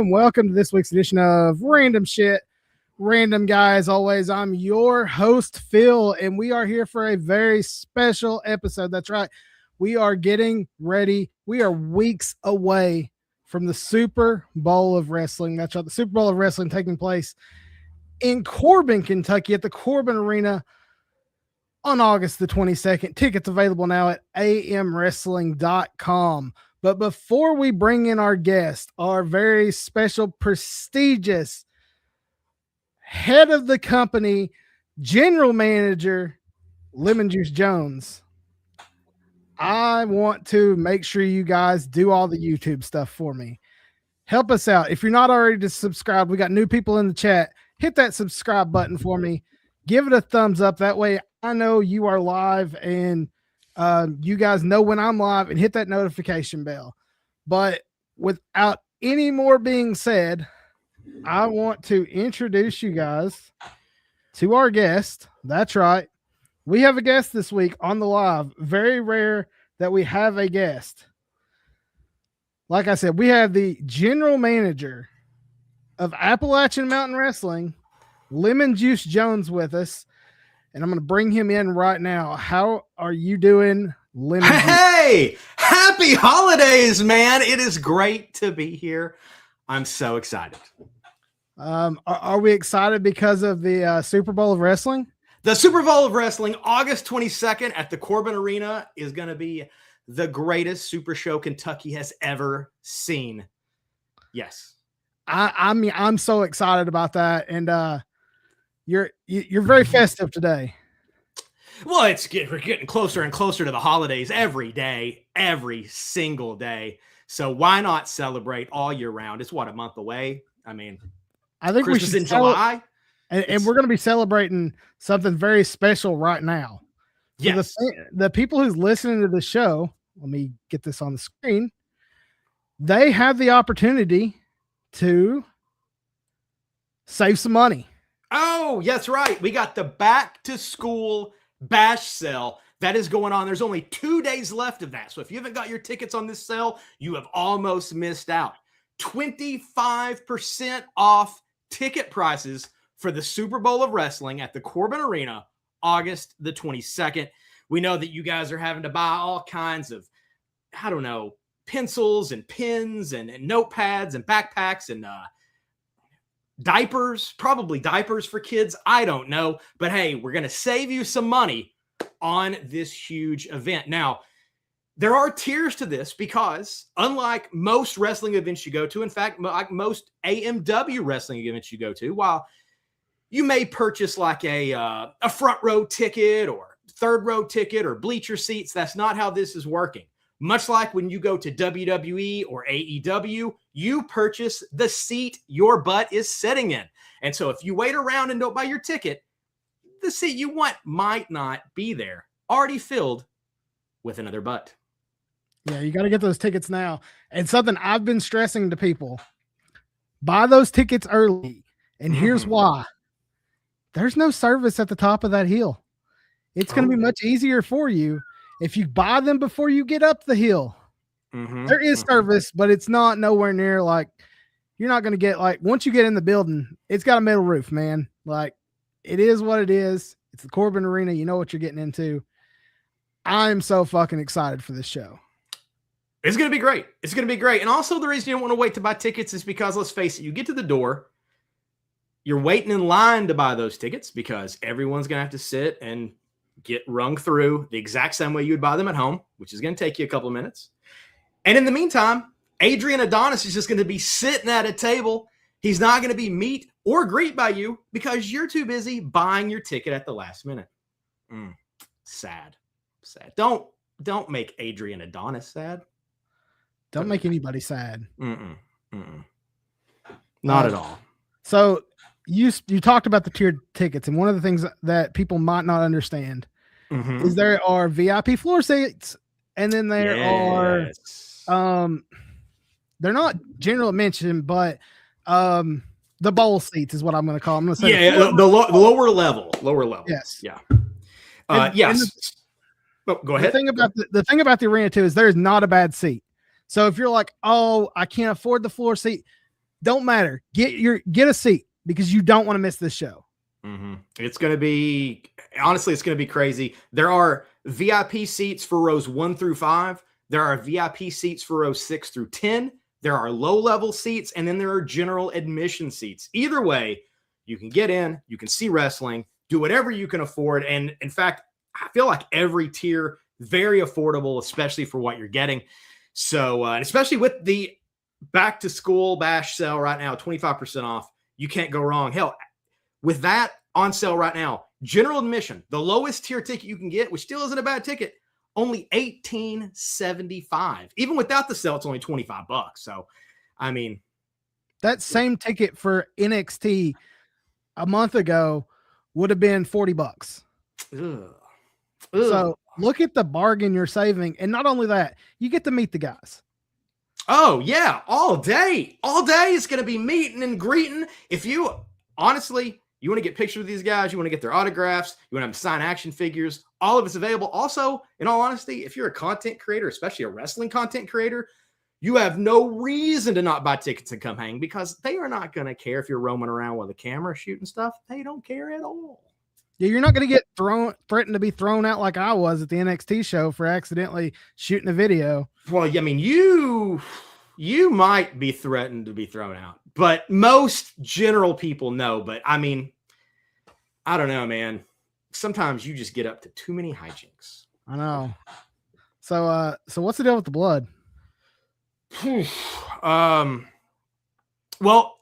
and welcome to this week's edition of Random Shit, Random Guy. As always, I'm your host, Phil, and we are here for a very special episode. That's right. We are getting ready. We are weeks away from the Super Bowl of Wrestling. That's right. The Super Bowl of Wrestling taking place in Corbin, Kentucky at the Corbin Arena on August the 22nd. Tickets available now at amwrestling.com. But before we bring in our guest, our very special, prestigious head of the company, general manager, Lemon Juice Jones, I want to make sure you guys do all the YouTube stuff for me. Help us out. If you're not already subscribed, we got new people in the chat. Hit that subscribe button for me. Give it a thumbs up. That way I know you are live and you guys know when I'm live, and hit that notification bell. But without any more being said, I want to introduce you guys to our guest. That's right. We have a guest this week on the live. Very rare that we have a guest. Like I said, we have the general manager of Appalachian Mountain Wrestling, Lemon Juice Jones, with us. And I'm going to bring him in right now. How are you doing, Lemon Juice? Hey, happy holidays, man. It is great to be here. I'm so excited. Are we excited because of the Super Bowl of Wrestling? The Super Bowl of Wrestling, August 22nd at the Corbin Arena, is going to be the greatest Super Show Kentucky has ever seen. Yes. I mean, I'm so excited about that. And you're very festive today. Well, we're getting closer and closer to the holidays every day, every single day. So why not celebrate all year round? It's a month away. I mean, I think Christmas we should in July. And we're going to be celebrating something very special right now. Yes. So the people who's listening to the show, let me get this on the screen. They have the opportunity to save some money. Oh, that's right. We got the back to school bash sale that is going on. There's only 2 days left of that. So if you haven't got your tickets on this sale, you have almost missed out. 25% off ticket prices for the Super Bowl of Wrestling at the Corbin Arena, August the 22nd. We know that you guys are having to buy all kinds of, pencils and pens and notepads and backpacks and diapers, probably diapers for kids. I don't know. But hey, we're going to save you some money on this huge event. Now, there are tiers to this because unlike most wrestling events you go to, in fact, like most AMW wrestling events you go to, while you may purchase like a front row ticket or third row ticket or bleacher seats, that's not how this is working. Much like when you go to WWE or AEW, you purchase the seat your butt is sitting in. And so if you wait around and don't buy your ticket, the seat you want might not be there, already filled with another butt. Yeah, you got to get those tickets now. And something I've been stressing to people, buy those tickets early. And here's why. There's no service at the top of that hill. It's going to be much easier for you if you buy them before you get up the hill. There is service, but it's not nowhere near like, you're not going to get like, once you get in the building, it's got a metal roof, man. Like, it is what it is. It's the Corbin Arena. You know what you're getting into. I'm so fucking excited for this show. It's going to be great. It's going to be great. And also the reason you don't want to wait to buy tickets is because, let's face it, you get to the door, you're waiting in line to buy those tickets because everyone's going to have to sit and get rung through the exact same way you would buy them at home, which is going to take you a couple of minutes. And in the meantime, Adrian Adonis is just going to be sitting at a table. He's not going to be meet or greet by you because you're too busy buying your ticket at the last minute. Sad. Don't make Adrian Adonis sad. Don't make anybody sad. Not at all. So you talked about the tiered tickets, and one of the things that people might not understand is there are VIP floor seats, and then there are they're not general admission, but the bowl seats is what I'm going to call them. I'm going to say the lower level. Yes. Yeah. Yes. Go ahead. The thing about the arena too is there's not a bad seat. So if you're like, oh, I can't afford the floor seat, don't matter. Get a seat because you don't want to miss this show. Mm-hmm. It's going to be, honestly, it's going to be crazy. There are VIP seats for rows 1 through 5. There are VIP seats for rows 6 through 10. There are low-level seats, and then there are general admission seats. Either way, you can get in, you can see wrestling, do whatever you can afford. And in fact, I feel like every tier, very affordable, especially for what you're getting. So, especially with the back-to-school bash sale right now, 25% off, you can't go wrong. Hell, with that on sale right now, general admission, the lowest tier ticket you can get, which still isn't a bad ticket, only $18.75. Even without the sale, it's only $25. So, I mean, that same ticket for NXT a month ago would have been $40. Ugh. So look at the bargain you're saving. And not only that, you get to meet the guys. Oh, yeah. All day is going to be meeting and greeting. If you, honestly, you want to get pictures with these guys, you want to get their autographs, you want to sign action figures, all of it's available. Also, in all honesty, if you're a content creator, especially a wrestling content creator, you have no reason to not buy tickets and come hang because they are not going to care if you're roaming around with a camera shooting stuff. They don't care at all. Yeah, you're not going to get threatened to be thrown out like I was at the NXT show for accidentally shooting a video. Well, I mean, you might be threatened to be thrown out, but most general people know. But I mean, I don't know, man. Sometimes you just get up to too many hijinks. I know. So what's the deal with the blood? Well,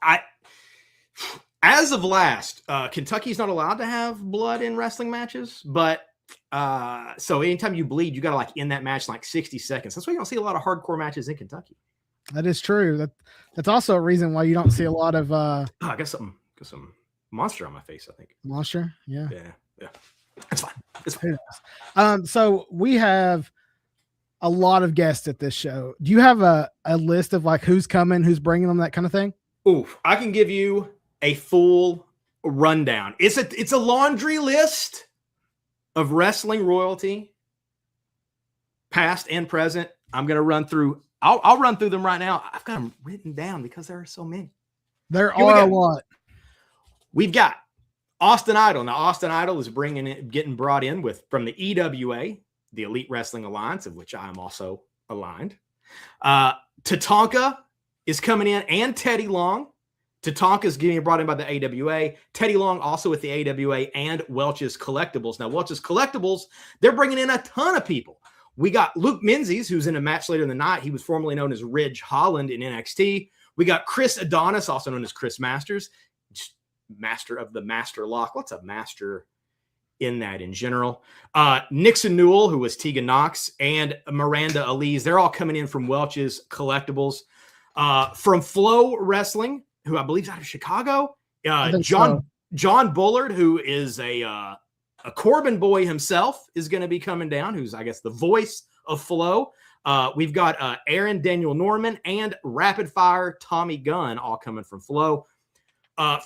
as of last, Kentucky's not allowed to have blood in wrestling matches, but so anytime you bleed, you got to like end that match in like 60 seconds. That's why you don't see a lot of hardcore matches in Kentucky. That is true. That's also a reason why you don't see a lot of I got some monster on my face, I think. Monster? Yeah. It's fine. It's fine. So we have a lot of guests at this show. Do you have a list of like who's coming, who's bringing them, that kind of thing? Oof, I can give you a full rundown. It's a laundry list of wrestling royalty, past and present. I'm going to run through. I'll run through them right now. I've got them written down because there are so many. There are a lot. We've got Austin Idol. Now, Austin Idol is getting brought in from the EWA, the Elite Wrestling Alliance, of which I am also aligned. Tatanka is coming in, and Teddy Long. Tatanka is getting brought in by the AWA. Teddy Long also with the AWA and Welch's Collectibles. Now, Welch's Collectibles, they're bringing in a ton of people. We got Luke Menzies, who's in a match later in the night. He was formerly known as Ridge Holland in NXT. We got Chris Adonis, also known as Chris Masters, master of the Master Lock. What's a master in that in general? Nixon Newell, who was Tegan Knox, and Miranda Elise. They're all coming in from Welch's Collectibles. From Flow Wrestling, who I believe is out of Chicago. John Bullard, who is a Corbin boy himself, is going to be coming down, who's, I guess, the voice of Flow. We've got Aaron Daniel Norman and Rapid Fire Tommy Gunn all coming from Flow.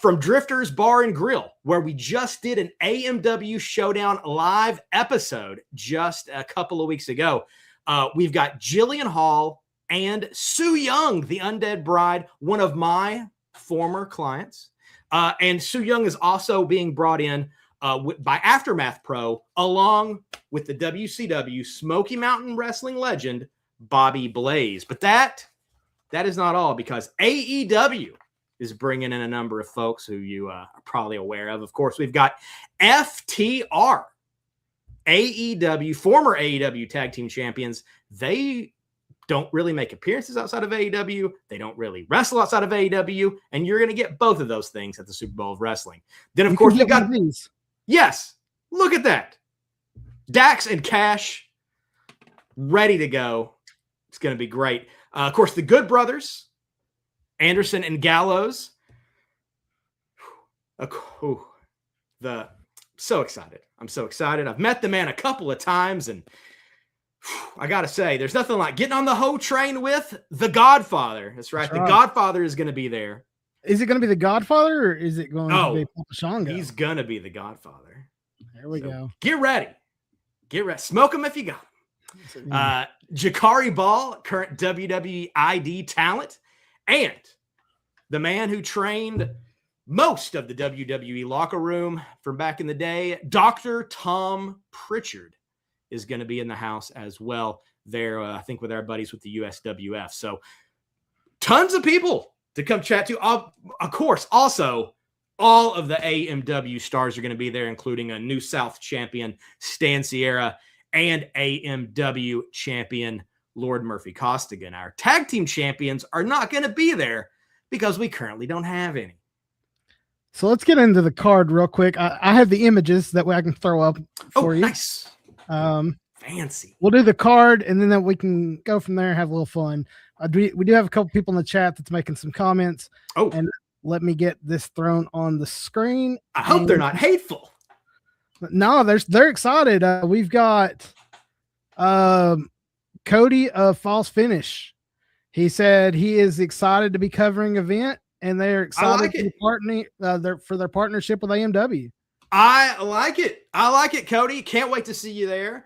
From Drifters Bar and Grill, where we just did an AMW Showdown live episode just a couple of weeks ago. We've got Jillian Hall and Sue Young, the Undead Bride, one of my former clients. And Sue Young is also being brought in by Aftermath Pro, along with the WCW Smoky Mountain Wrestling legend, Bobby Blaze. But that is not all, because AEW is bringing in a number of folks who you are probably aware of. Of course, we've got FTR, AEW, former AEW Tag Team Champions. They don't really make appearances outside of AEW. They don't really wrestle outside of AEW. And you're going to get both of those things at the Super Bowl of Wrestling. Then, of course, we've got these. Yes, look at that. Dax and Cash ready to go. It's going to be great. Of course, the Good Brothers, Anderson and Gallows. So excited. I'm so excited. I've met the man a couple of times, and I got to say, there's nothing like getting on the Ho train with the Godfather. That's right. The Godfather is going to be there. Is it going to be the Godfather, or is it going to be Papa Shango? He's going to be the Godfather. There we go. Get ready. Get ready. Smoke him if you got him. Jakari Ball, current WWE ID talent. And the man who trained most of the WWE locker room from back in the day, Dr. Tom Pritchard, is going to be in the house as well there, I think, with our buddies with the USWF. So tons of people to come chat to. Of course, also, all of the AMW stars are going to be there, including a New South champion, Stan Sierra, and AMW champion, Lord Murphy Costigan. Our tag team champions are not going to be there because we currently don't have any. So let's get into the card real quick. I have the images that way I can throw up for you. Nice. Fancy. We'll do the card, and then we can go from there and have a little fun. We do have a couple people in the chat that's making some comments. And let me get this thrown on the screen. I hope they're not hateful. No, they're excited. We've got Cody of False Finish. He said he is excited to be covering event, and they're excited for their partnership with AMW. I like it, Cody. Can't wait to see you there.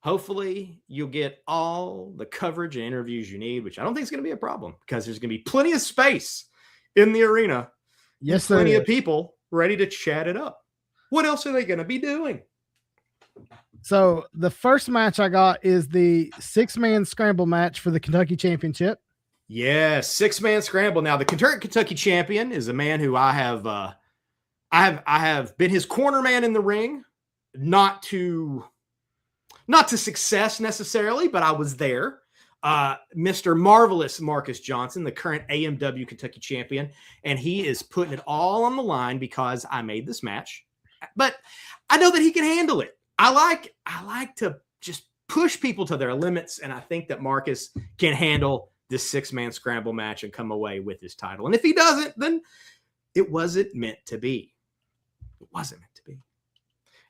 Hopefully you'll get all the coverage and interviews you need, which I don't think is going to be a problem because there's going to be plenty of space in the arena. Yes, plenty of people ready to chat it up. What else are they going to be doing? So the first match I got is the 6-man scramble match for the Kentucky Championship. Yes, 6-man scramble. Now the Kentucky champion is a man who I have been his corner man in the ring, not to success necessarily, but I was there. Mr. Marvelous Marcus Johnson, the current AMW Kentucky champion, and he is putting it all on the line because I made this match. But I know that he can handle it. I like to just push people to their limits, and I think that Marcus can handle this 6-man scramble match and come away with his title. And if he doesn't, then it wasn't meant to be. It wasn't meant to be.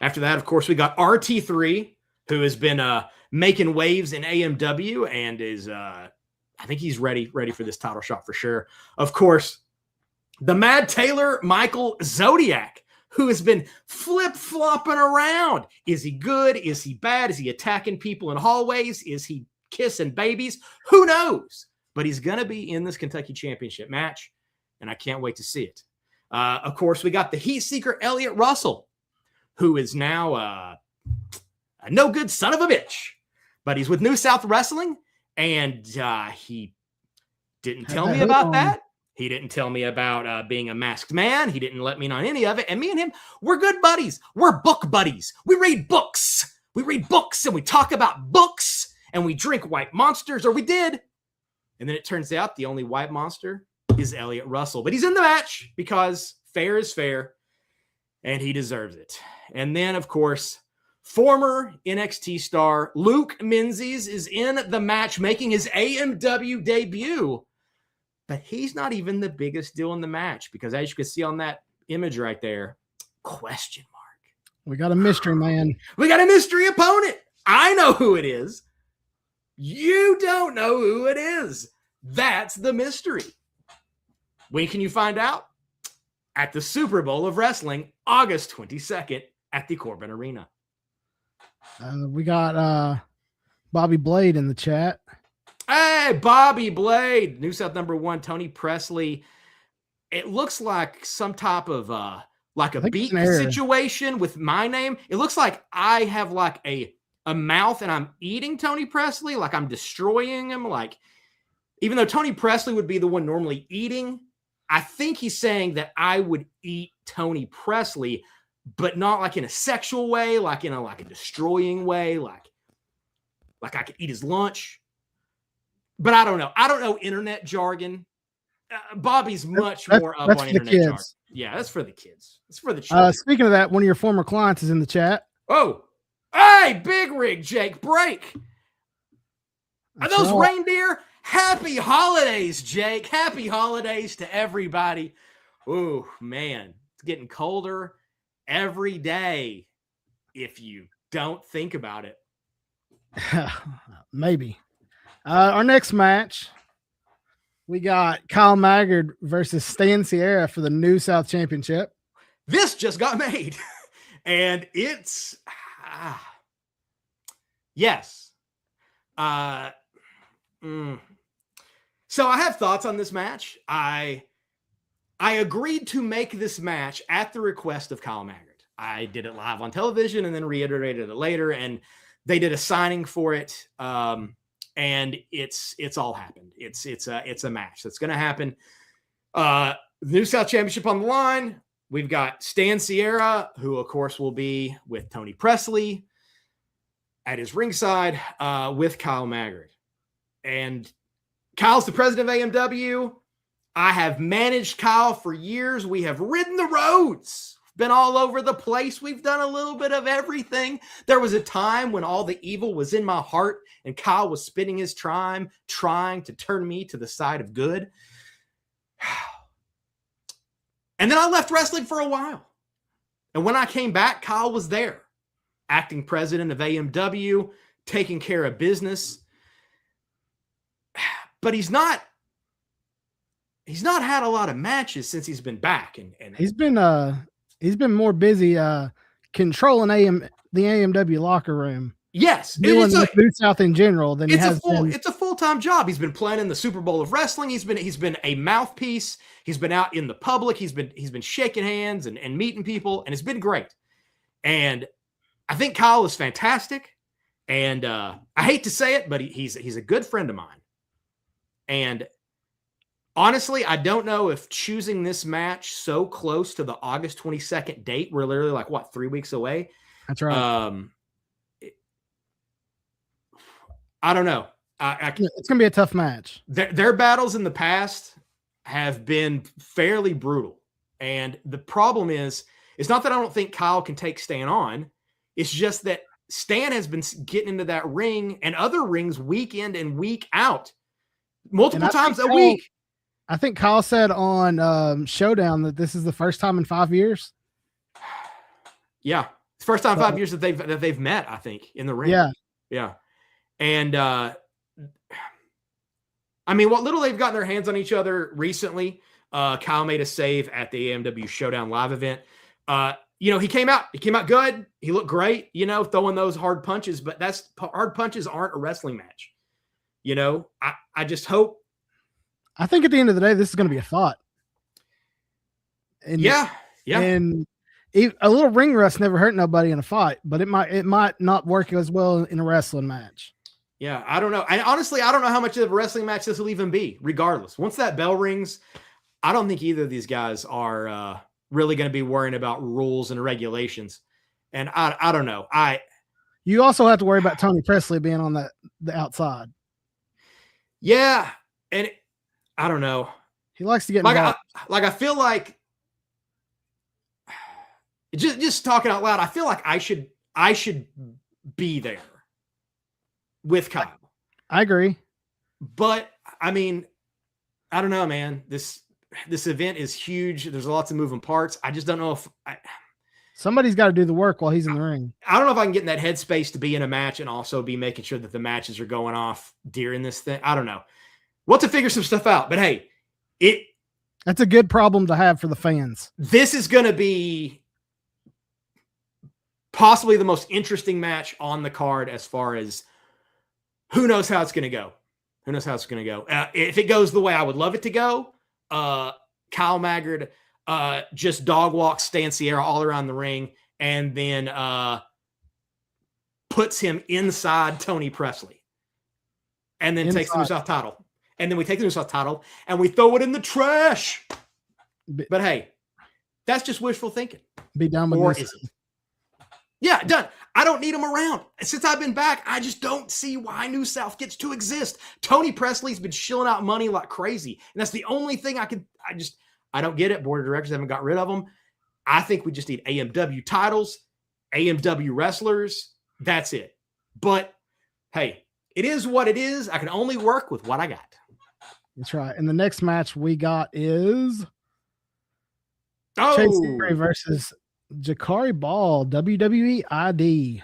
After that, of course, we got RT3, who has been making waves in AMW and is, I think he's ready for this title shot for sure. Of course, the Mad Taylor Michael Zodiac, who has been flip-flopping around. Is he good? Is he bad? Is he attacking people in hallways? Is he kissing babies? Who knows? But he's going to be in this Kentucky Championship match, and I can't wait to see it. Of course, we got the Heat Seeker Elliott Russell, who is now a no good son of a bitch, but he's with New South Wrestling, and he didn't tell me about that. He didn't tell me about being a masked man. He didn't let me know any of it. And me and him, we're good buddies. We're book buddies. We read books. We read books, and we talk about books, and we drink white monsters, or we did. And then it turns out the only white monster is Elliott Russell. But he's in the match because fair is fair, and he deserves it. And then, of course, former NXT star Luke Menzies is in the match, making his AMW debut. But he's not even the biggest deal in the match because, as you can see on that image right there, question mark. We got a mystery man. We got a mystery opponent. I know who it is. You don't know who it is. That's the mystery. When can you find out? At the Super Bowl of Wrestling, August 22nd at the Corbin Arena. We got Bobby Blade in the chat. Hey, Bobby Blade, New South #1, Tony Presley. It looks like some type of like a beat situation with my name. It looks like I have like a mouth and I'm eating Tony Presley, like I'm destroying him. Like, even though Tony Presley would be the one normally eating, I think he's saying that I would eat Tony Presley, but not like in a sexual way, like in a destroying way, like I could eat his lunch. But I don't know. I don't know internet jargon. Bobby's much more up on internet jargon. Yeah, that's for the kids. It's for the children. Speaking of that, one of your former clients is in the chat. Oh, hey, Big Rig Jake, break. Are those reindeer? Happy holidays, Jake. Happy holidays to everybody. Oh, man. It's getting colder every day if you don't think about it. Maybe. Our next match, we got Kyle Maggard versus Stan Sierra for the New South Championship. This just got made, and it's yes. So I have thoughts on this match. I I agreed to make this match at the request of Kyle Maggard. I did it live on television and then reiterated it later, and they did a signing for it. And it's all happened. It's a match that's going to happen. The New South Championship on the line. We've got Stan Sierra, who of course will be with Tony Presley at his ringside, with Kyle Maggard. And Kyle's the president of AMW. I have managed Kyle for years. We have ridden the roads, been all over the place. We've done a little bit of everything. There was a time when all the evil was in my heart and Kyle was spending his time trying to turn me to the side of good. And then I left wrestling for a while. And when I came back, Kyle was there, acting president of AMW, taking care of business. But he's not had a lot of matches since he's been back. And he's been more busy controlling the AMW locker room. Yes, doing New South in general than it's a full-time job. He's been planning the Super Bowl of wrestling. He's been a mouthpiece. He's been out in the public. He's been shaking hands and meeting people, and it's been great. And I think Kyle is fantastic. And I hate to say it, but he's a good friend of mine. And honestly, I don't know if choosing this match so close to the August 22nd date, we're literally like, 3 weeks away. That's right. I don't know. It's going to be a tough match. Their battles in the past have been fairly brutal. And the problem is, it's not that I don't think Kyle can take Stan on. It's just that Stan has been getting into that ring and other rings week in and week out, multiple times a week. I think Kyle said on Showdown that this is the first time in 5 years. Yeah. It's the first time in 5 years that they've met, I think, in the ring. Yeah. Yeah. And I mean, what little they've gotten their hands on each other recently, Kyle made a save at the AMW Showdown live event. He came out good. He looked great, throwing those hard punches, but hard punches aren't a wrestling match. I just hope. I think at the end of the day, this is going to be a fight. And, yeah. And a little ring rust never hurt nobody in a fight, but it might not work as well in a wrestling match. Yeah, I don't know. Honestly, I don't know how much of a wrestling match this will even be, regardless. Once that bell rings, I don't think either of these guys are really going to be worrying about rules and regulations. And I don't know. You also have to worry about Tony Presley being on the outside. Yeah, and I don't know. He likes to get involved. I feel like just talking out loud, I feel like I should be there with Kyle. I agree. But I mean, I don't know, man. This event is huge. There's lots of moving parts. I just don't know if somebody's got to do the work while he's in the ring. I don't know if I can get in that headspace to be in a match and also be making sure that the matches are going off during this thing. I don't know. We'll have to figure some stuff out. But hey, that's a good problem to have for the fans. This is going to be possibly the most interesting match on the card as far as who knows how it's going to go. If it goes the way I would love it to go, Kyle Maggard just dog walks Stan Sierra all around the ring and then puts him inside Tony Presley and then takes the New South title. And then we take the New South title and we throw it in the trash. But hey, that's just wishful thinking. Be done with this. Is it? Yeah, done. I don't need him around. Since I've been back, I just don't see why New South gets to exist. Tony Presley's been shilling out money like crazy. And that's the only thing I don't get it. Board of directors haven't got rid of them. I think we just need AMW titles, AMW wrestlers. That's it. But hey, it is what it is. I can only work with what I got. That's right. And the next match we got is Chase Henry versus Jakari Ball, WWE ID.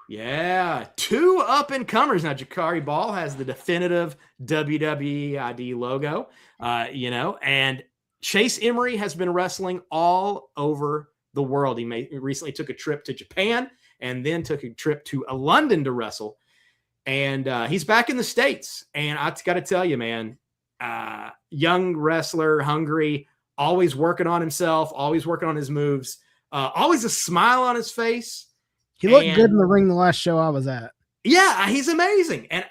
Yeah, two up-and-comers. Now, Jakari Ball has the definitive WWE ID logo, and Chase Emery has been wrestling all over the world. He recently took a trip to Japan and then took a trip to London to wrestle. And he's back in the States. And I got to tell you, man, young wrestler, hungry, always working on himself, always working on his moves, always a smile on his face. He looked good in the ring the last show I was at. Yeah, he's amazing. And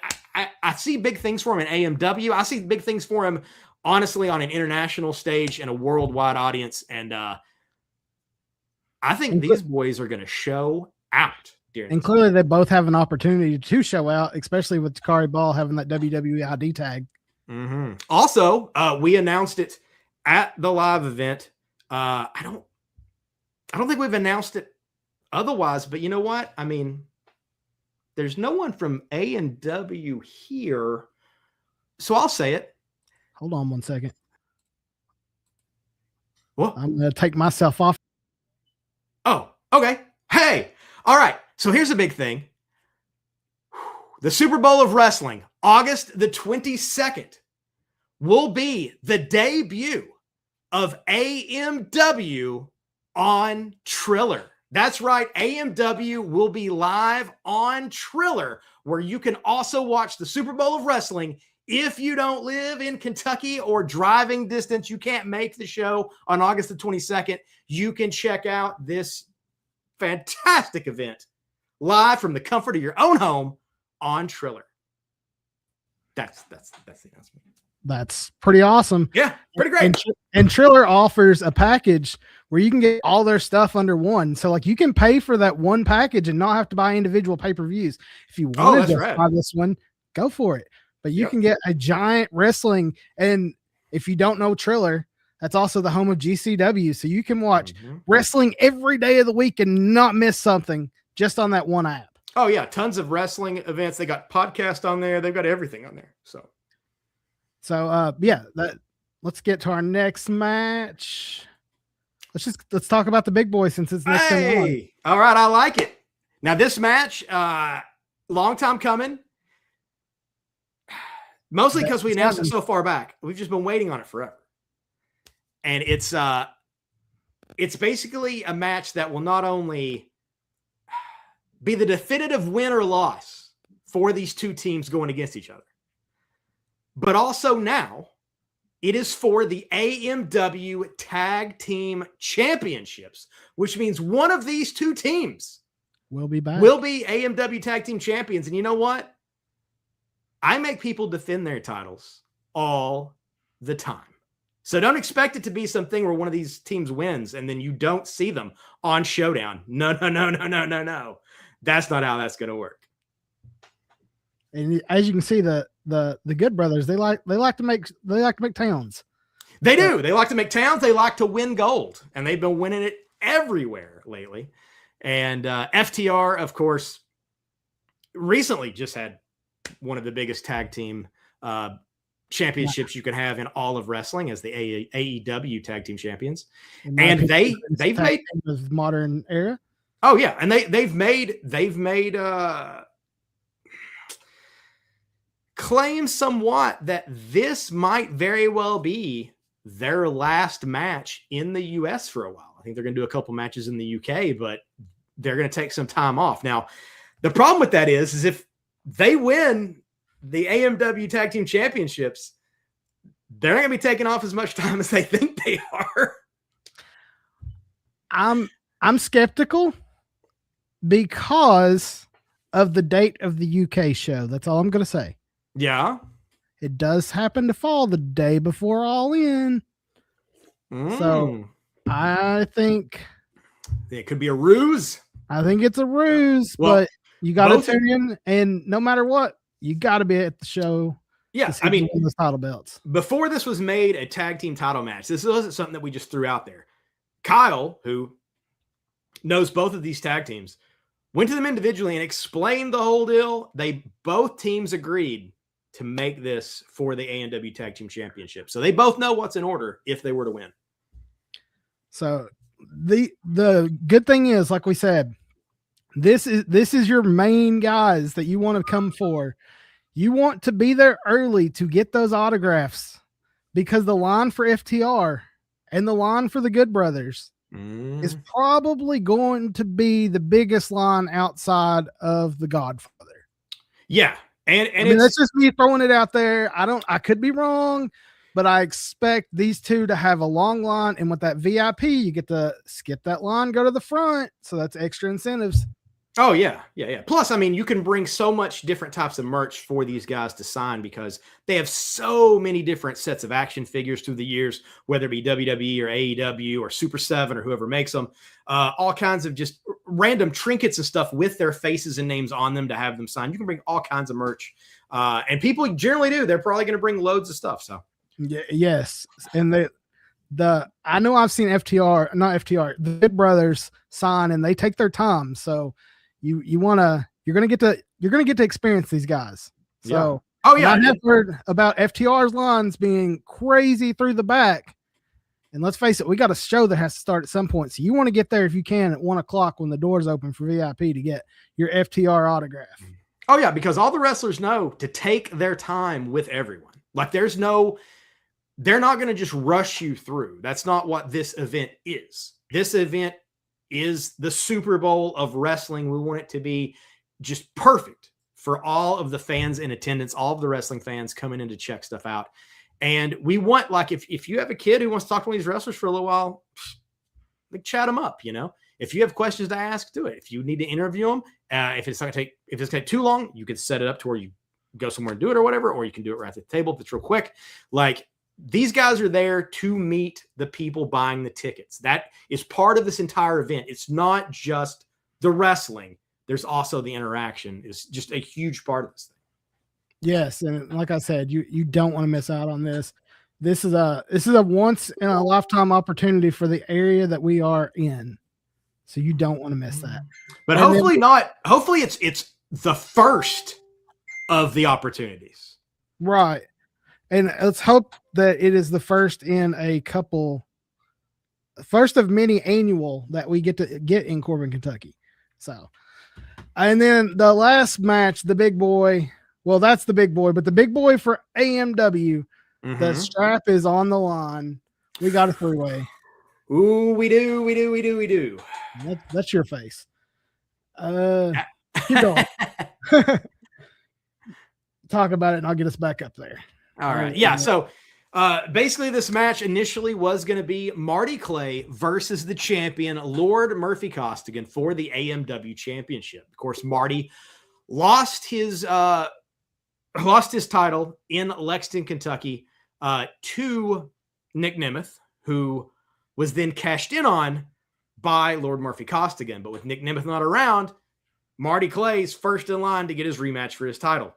I see big things for him in AMW. I see big things for him, honestly, on an international stage and a worldwide audience. And I think these boys are going to show out. And clearly they both have an opportunity to show out, especially with Takari Ball having that WWE ID tag. Mm-hmm. Also, we announced it at the live event. I don't think we've announced it otherwise, but you know what? I mean, there's no one from A&W here, so I'll say it. Hold on 1 second. What? I'm going to take myself off. Oh, okay. Hey, all right. So here's a big thing. The Super Bowl of Wrestling, August the 22nd, will be the debut of AMW on Triller. That's right. AMW will be live on Triller, where you can also watch the Super Bowl of Wrestling. If you don't live in Kentucky or driving distance, you can't make the show on August the 22nd. You can check out this fantastic event live from the comfort of your own home on Triller. That's the announcement. That's pretty awesome. Yeah, pretty great. And Triller offers a package where you can get all their stuff under one. So like you can pay for that one package and not have to buy individual pay-per-views. If you want to buy this one, go for it. But you can get a giant wrestling. And if you don't know Triller, that's also the home of GCW. So you can watch wrestling every day of the week and not miss something just on that one app. Oh yeah. Tons of wrestling events. They got podcast on there. They've got everything on there. So yeah, let's get to our next match. Let's talk about the big boy since it's next thing on. All right, I like it. Now this match, long time coming. Mostly because we announced it so far back. We've just been waiting on it forever. And it's basically a match that will not only be the definitive win or loss for these two teams going against each other, but also now it is for the AMW Tag Team Championships, which means one of these two teams will be AMW Tag Team Champions. And you know what? I make people defend their titles all the time. So don't expect it to be something where one of these teams wins and then you don't see them on Showdown. No. That's not how that's going to work. And as you can see, the Good Brothers, they like to make towns. They do. They like to make towns. They like to win gold, and they've been winning it everywhere lately. And FTR, of course, recently just had one of the biggest tag team championships you could have in all of wrestling as the AEW Tag Team Champions. And they've made the modern era. Oh yeah, and they've made claims somewhat that this might very well be their last match in the US for a while. I think they're going to do a couple matches in the UK, but they're going to take some time off. Now, the problem with that is if they win the AMW Tag Team Championships, they're not going to be taking off as much time as they think they are. I'm skeptical because of the date of the UK show. That's all I'm going to say. Yeah. It does happen to fall the day before All In. So I think it could be a ruse. I think it's a ruse, but you got to tune in, and no matter what, you got to be at the show. Yeah, I mean, the title belts. Before this was made a tag team title match, this wasn't something that we just threw out there. Kyle, who knows both of these tag teams, went to them individually and explained the whole deal. Both teams agreed to make this for the AMW Tag Team Championship. So they both know what's in order if they were to win. So the good thing is, like we said, this is your main guys that you want to come for. You want to be there early to get those autographs, because the line for FTR and the line for the Good Brothers is probably going to be the biggest line outside of the Godfather. Yeah. And I mean, that's just me throwing it out there. I could be wrong, but I expect these two to have a long line. And with that VIP, you get to skip that line, go to the front. So that's extra incentives. Oh, yeah. Plus, I mean, you can bring so much different types of merch for these guys to sign because they have so many different sets of action figures through the years, whether it be WWE or AEW or Super 7 or whoever makes them. All kinds of just random trinkets and stuff with their faces and names on them to have them signed. You can bring all kinds of merch. And people generally do. They're probably going to bring loads of stuff. So, yes. And I know I've seen the Big Brothers sign, and they take their time. So, you're gonna get to experience these guys. So I have heard about FTR's lines being crazy through the back. And let's face it, we got a show that has to start at some point. So you want to get there if you can at 1:00 when the doors open for VIP to get your FTR autograph. Oh yeah, because all the wrestlers know to take their time with everyone. Like they're not going to just rush you through. That's not what this event is. This event is the Super Bowl of wrestling. We want it to be just perfect for all of the fans in attendance, all of the wrestling fans coming in to check stuff out. And we want, like, if you have a kid who wants to talk to one of these wrestlers for a little while, like, chat them up, If you have questions to ask, do it. If you need to interview them, if it's going to take too long, you can set it up to where you go somewhere and do it or whatever, or you can do it right at the table if it's real quick. Like, these guys are there to meet the people buying the tickets. That is part of this entire event. It's not just the wrestling. There's also the interaction. It's just a huge part of this thing. Yes, and like I said, you don't want to miss out on this. This is a once in a lifetime opportunity for the area that we are in. So you don't want to miss that. But hopefully it's the first of the opportunities. Right. And let's hope that it is the first of many annual that we get to get in Corbin, Kentucky. So, and then the last match, the big boy, well, that's the big boy, but the big boy for AMW, the strap is on the line. We got a three-way. Ooh, we do. That's your face. Keep going. Talk about it and I'll get us back up there. All right. Yeah. So basically this match initially was going to be Marty Clay versus the champion, Lord Murphy Costigan, for the AMW championship. Of course, Marty lost his title in Lexington, Kentucky, to Nick Nemeth, who was then cashed in on by Lord Murphy Costigan. But with Nick Nemeth not around, Marty Clay's first in line to get his rematch for his title.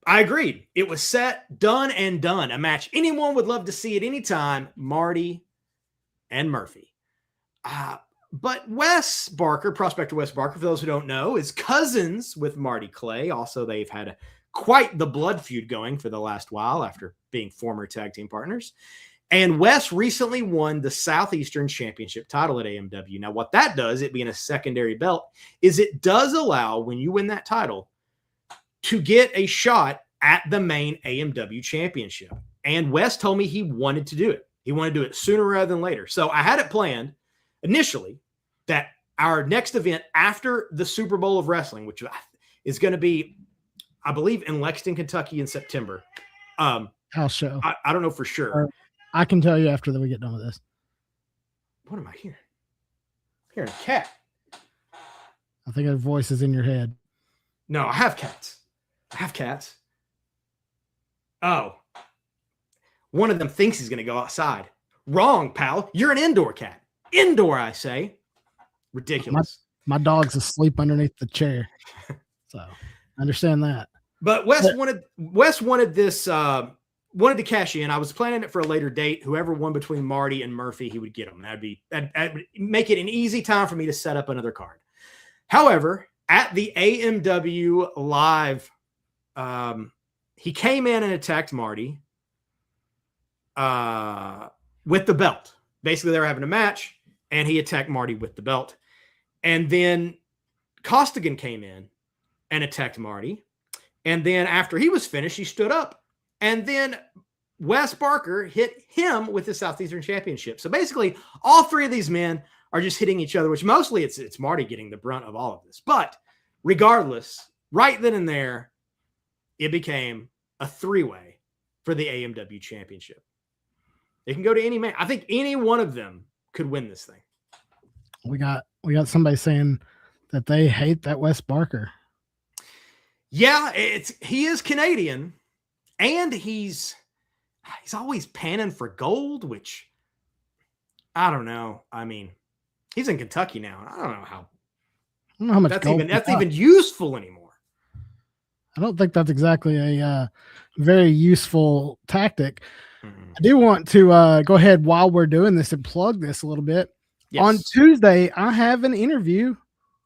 I agreed. It was set, done, and done. A match anyone would love to see at any time, Marty and Murphy. But Wes Barker, Prospector Wes Barker, for those who don't know, is cousins with Marty Clay. Also, they've had quite the blood feud going for the last while after being former tag team partners. And Wes recently won the Southeastern Championship title at AMW. Now, what that does, it being a secondary belt, is it does allow, when you win that title, to get a shot at the main AMW championship. And Wes told me he wanted to do it. He wanted to do it sooner rather than later. So I had it planned initially that our next event after the Super Bowl of Wrestling, which is going to be, I believe, in Lexington, Kentucky in September. House show. I don't know for sure. I can tell you after that we get done with this. What am I hearing? I'm hearing a cat. I think a voice is in your head. No, I have cats. Oh. One of them thinks he's going to go outside. Wrong, pal. You're an indoor cat. Indoor, I say. Ridiculous. My dog's asleep underneath the chair. So I understand that. But Wes wanted this, wanted to cash in. I was planning it for a later date. Whoever won between Marty and Murphy, he would get them. That'd make it an easy time for me to set up another card. However, at the AMW Live, he came in and attacked Marty with the belt. Basically, they were having a match, and he attacked Marty with the belt. And then Costigan came in and attacked Marty. And then after he was finished, he stood up. And then Wes Barker hit him with the Southeastern Championship. So basically, all three of these men are just hitting each other, which mostly it's Marty getting the brunt of all of this. But regardless, right then and there, it became a three-way for the AMW championship. It can go to any man. I think any one of them could win this thing. We got somebody saying that they hate that Wes Barker. Yeah, he is Canadian, and he's always panning for gold, which I don't know. I mean, he's in Kentucky now. I don't know how much that's even useful anymore. I don't think that's exactly a very useful tactic. Mm-hmm. I do want to go ahead while we're doing this and plug this a little bit. Yes. On Tuesday, I have an interview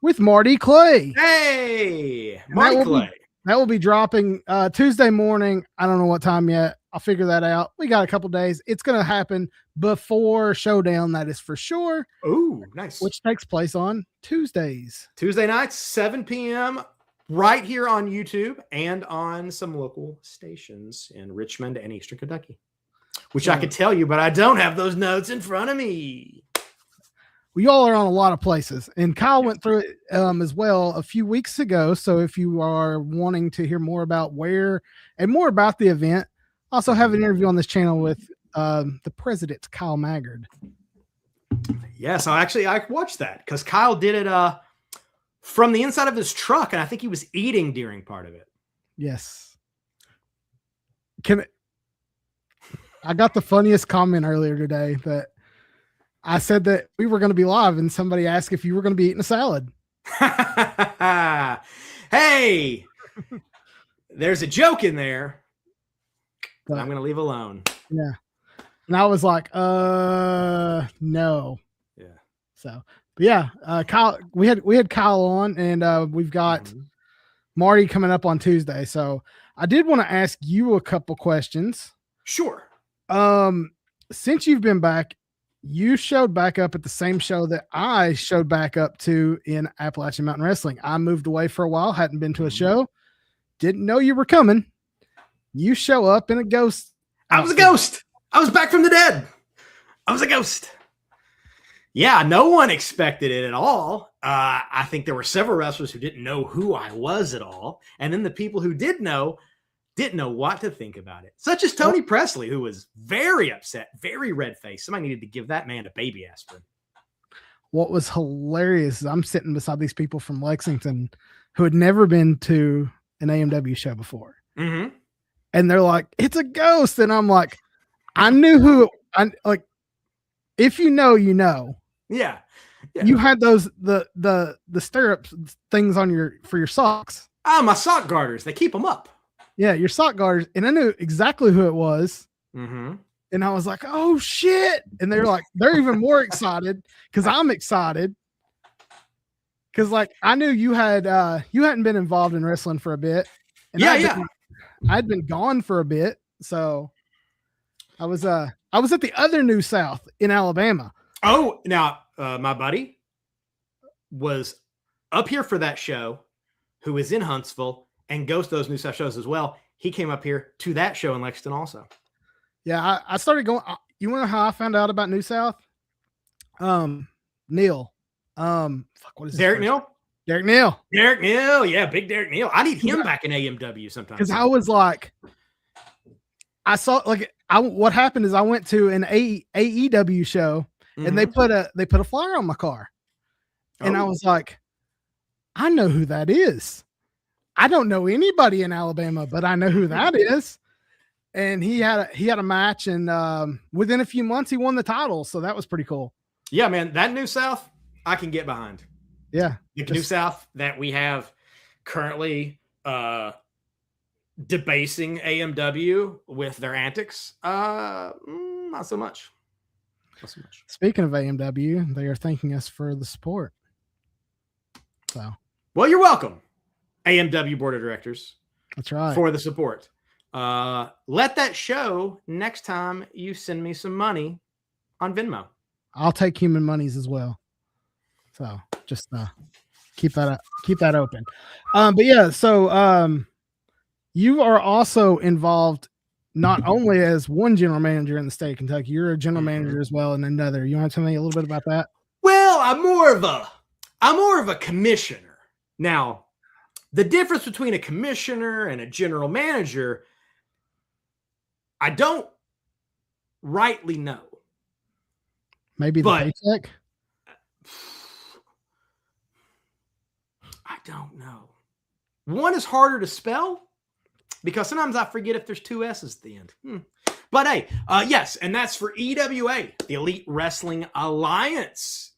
with Marty Clay. Hey, Marty Clay. That will be dropping Tuesday morning. I don't know what time yet. I'll figure that out. We got a couple days. It's going to happen before Showdown. That is for sure. Ooh, nice. Which takes place on Tuesdays. Tuesday nights, 7 p.m. right here on YouTube and on some local stations in Richmond and Eastern Kentucky, which I could tell you, but I don't have those notes in front of me. We all are on a lot of places, and Kyle went through it as well a few weeks ago. So if you are wanting to hear more about where and more about the event, I also have an interview on this channel with the president, Kyle Maggard. Yes, I watched that because Kyle did it from the inside of his truck, and I think he was eating during part of it. Yes. I got the funniest comment earlier today that I said that we were going to be live, and somebody asked if you were going to be eating a salad. Hey, there's a joke in there. But I'm going to leave alone. Yeah. And I was like, no. Yeah. So, but yeah, Kyle, we had Kyle on, and we've got Marty coming up on Tuesday. So I did want to ask you a couple questions. Sure. Since you've been back, you showed back up at the same show that I showed back up to in Appalachian Mountain Wrestling. I moved away for a while, hadn't been to a show, didn't know you were coming. You show up in a ghost. I was a ghost. I was back from the dead. I was a ghost. Yeah, no one expected it at all. I think there were several wrestlers who didn't know who I was at all. And then the people who didn't know what to think about it. Such as Tony Presley, who was very upset, very red-faced. Somebody needed to give that man a baby aspirin. What was hilarious is I'm sitting beside these people from Lexington who had never been to an AMW show before. Mm-hmm. And they're like, it's a ghost. And I'm like, I knew who if you know, you know. Yeah. You had those, the stirrups things on for your socks. My sock garters. They keep them up. Yeah. Your sock garters. And I knew exactly who it was. Mm-hmm. And I was like, oh shit. And they're like, they're even more excited because I'm excited. Cause like, I knew you hadn't been involved in wrestling for a bit. And I'd been gone for a bit. So I was at the other New South in Alabama. Oh, now my buddy was up here for that show, who was in Huntsville and goes to those New South shows as well. He came up here to that show in Lexington also. Yeah, I started going. You want to know how I found out about New South? Neil. What is Derek Neal? Derek Neal. Derek Neal. Yeah, big Derek Neal. I need him back in AMW sometime. Because I was like, what happened is I went to an AEW show and they put a flyer on my car. And I was like, I know who that is. I don't know anybody in Alabama, but I know who that is. And he had a match, and within a few months he won the title. So that was pretty cool. Yeah, man, that New South I can get behind. Yeah. The New South that we have currently debasing AMW with their antics. Not so much. Not so much. Speaking of AMW, they are thanking us for the support. So, well, you're welcome, AMW Board of Directors. That's right. For the support. Let that show next time you send me some money on Venmo. I'll take human monies as well. So just keep that open. But yeah, so you are also involved not only as one general manager in the state of Kentucky, you're a general manager as well in another. You want to tell me a little bit about that? Well, I'm more of a commissioner. Now, the difference between a commissioner and a general manager, I don't rightly know. Maybe the paycheck? I don't know. One is harder to spell because sometimes I forget if there's two S's at the end. But hey, yes, and that's for EWA, the Elite Wrestling Alliance.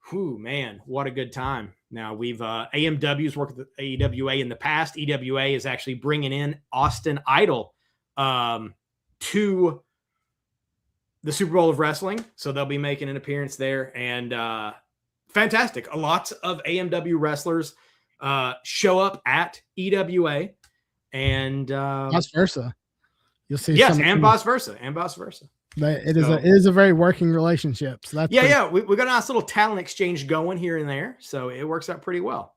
Whew, man, what a good time. Now, we've AMW's worked with AWA in the past. EWA is actually bringing in Austin Idol to the Super Bowl of Wrestling. So they'll be making an appearance there. And fantastic. Lots of AMW wrestlers show up at EWA. And vice versa. You'll see. Yes, and vice versa. And vice versa. It is a very working relationship. So that's we got a nice little talent exchange going here and there, so it works out pretty well.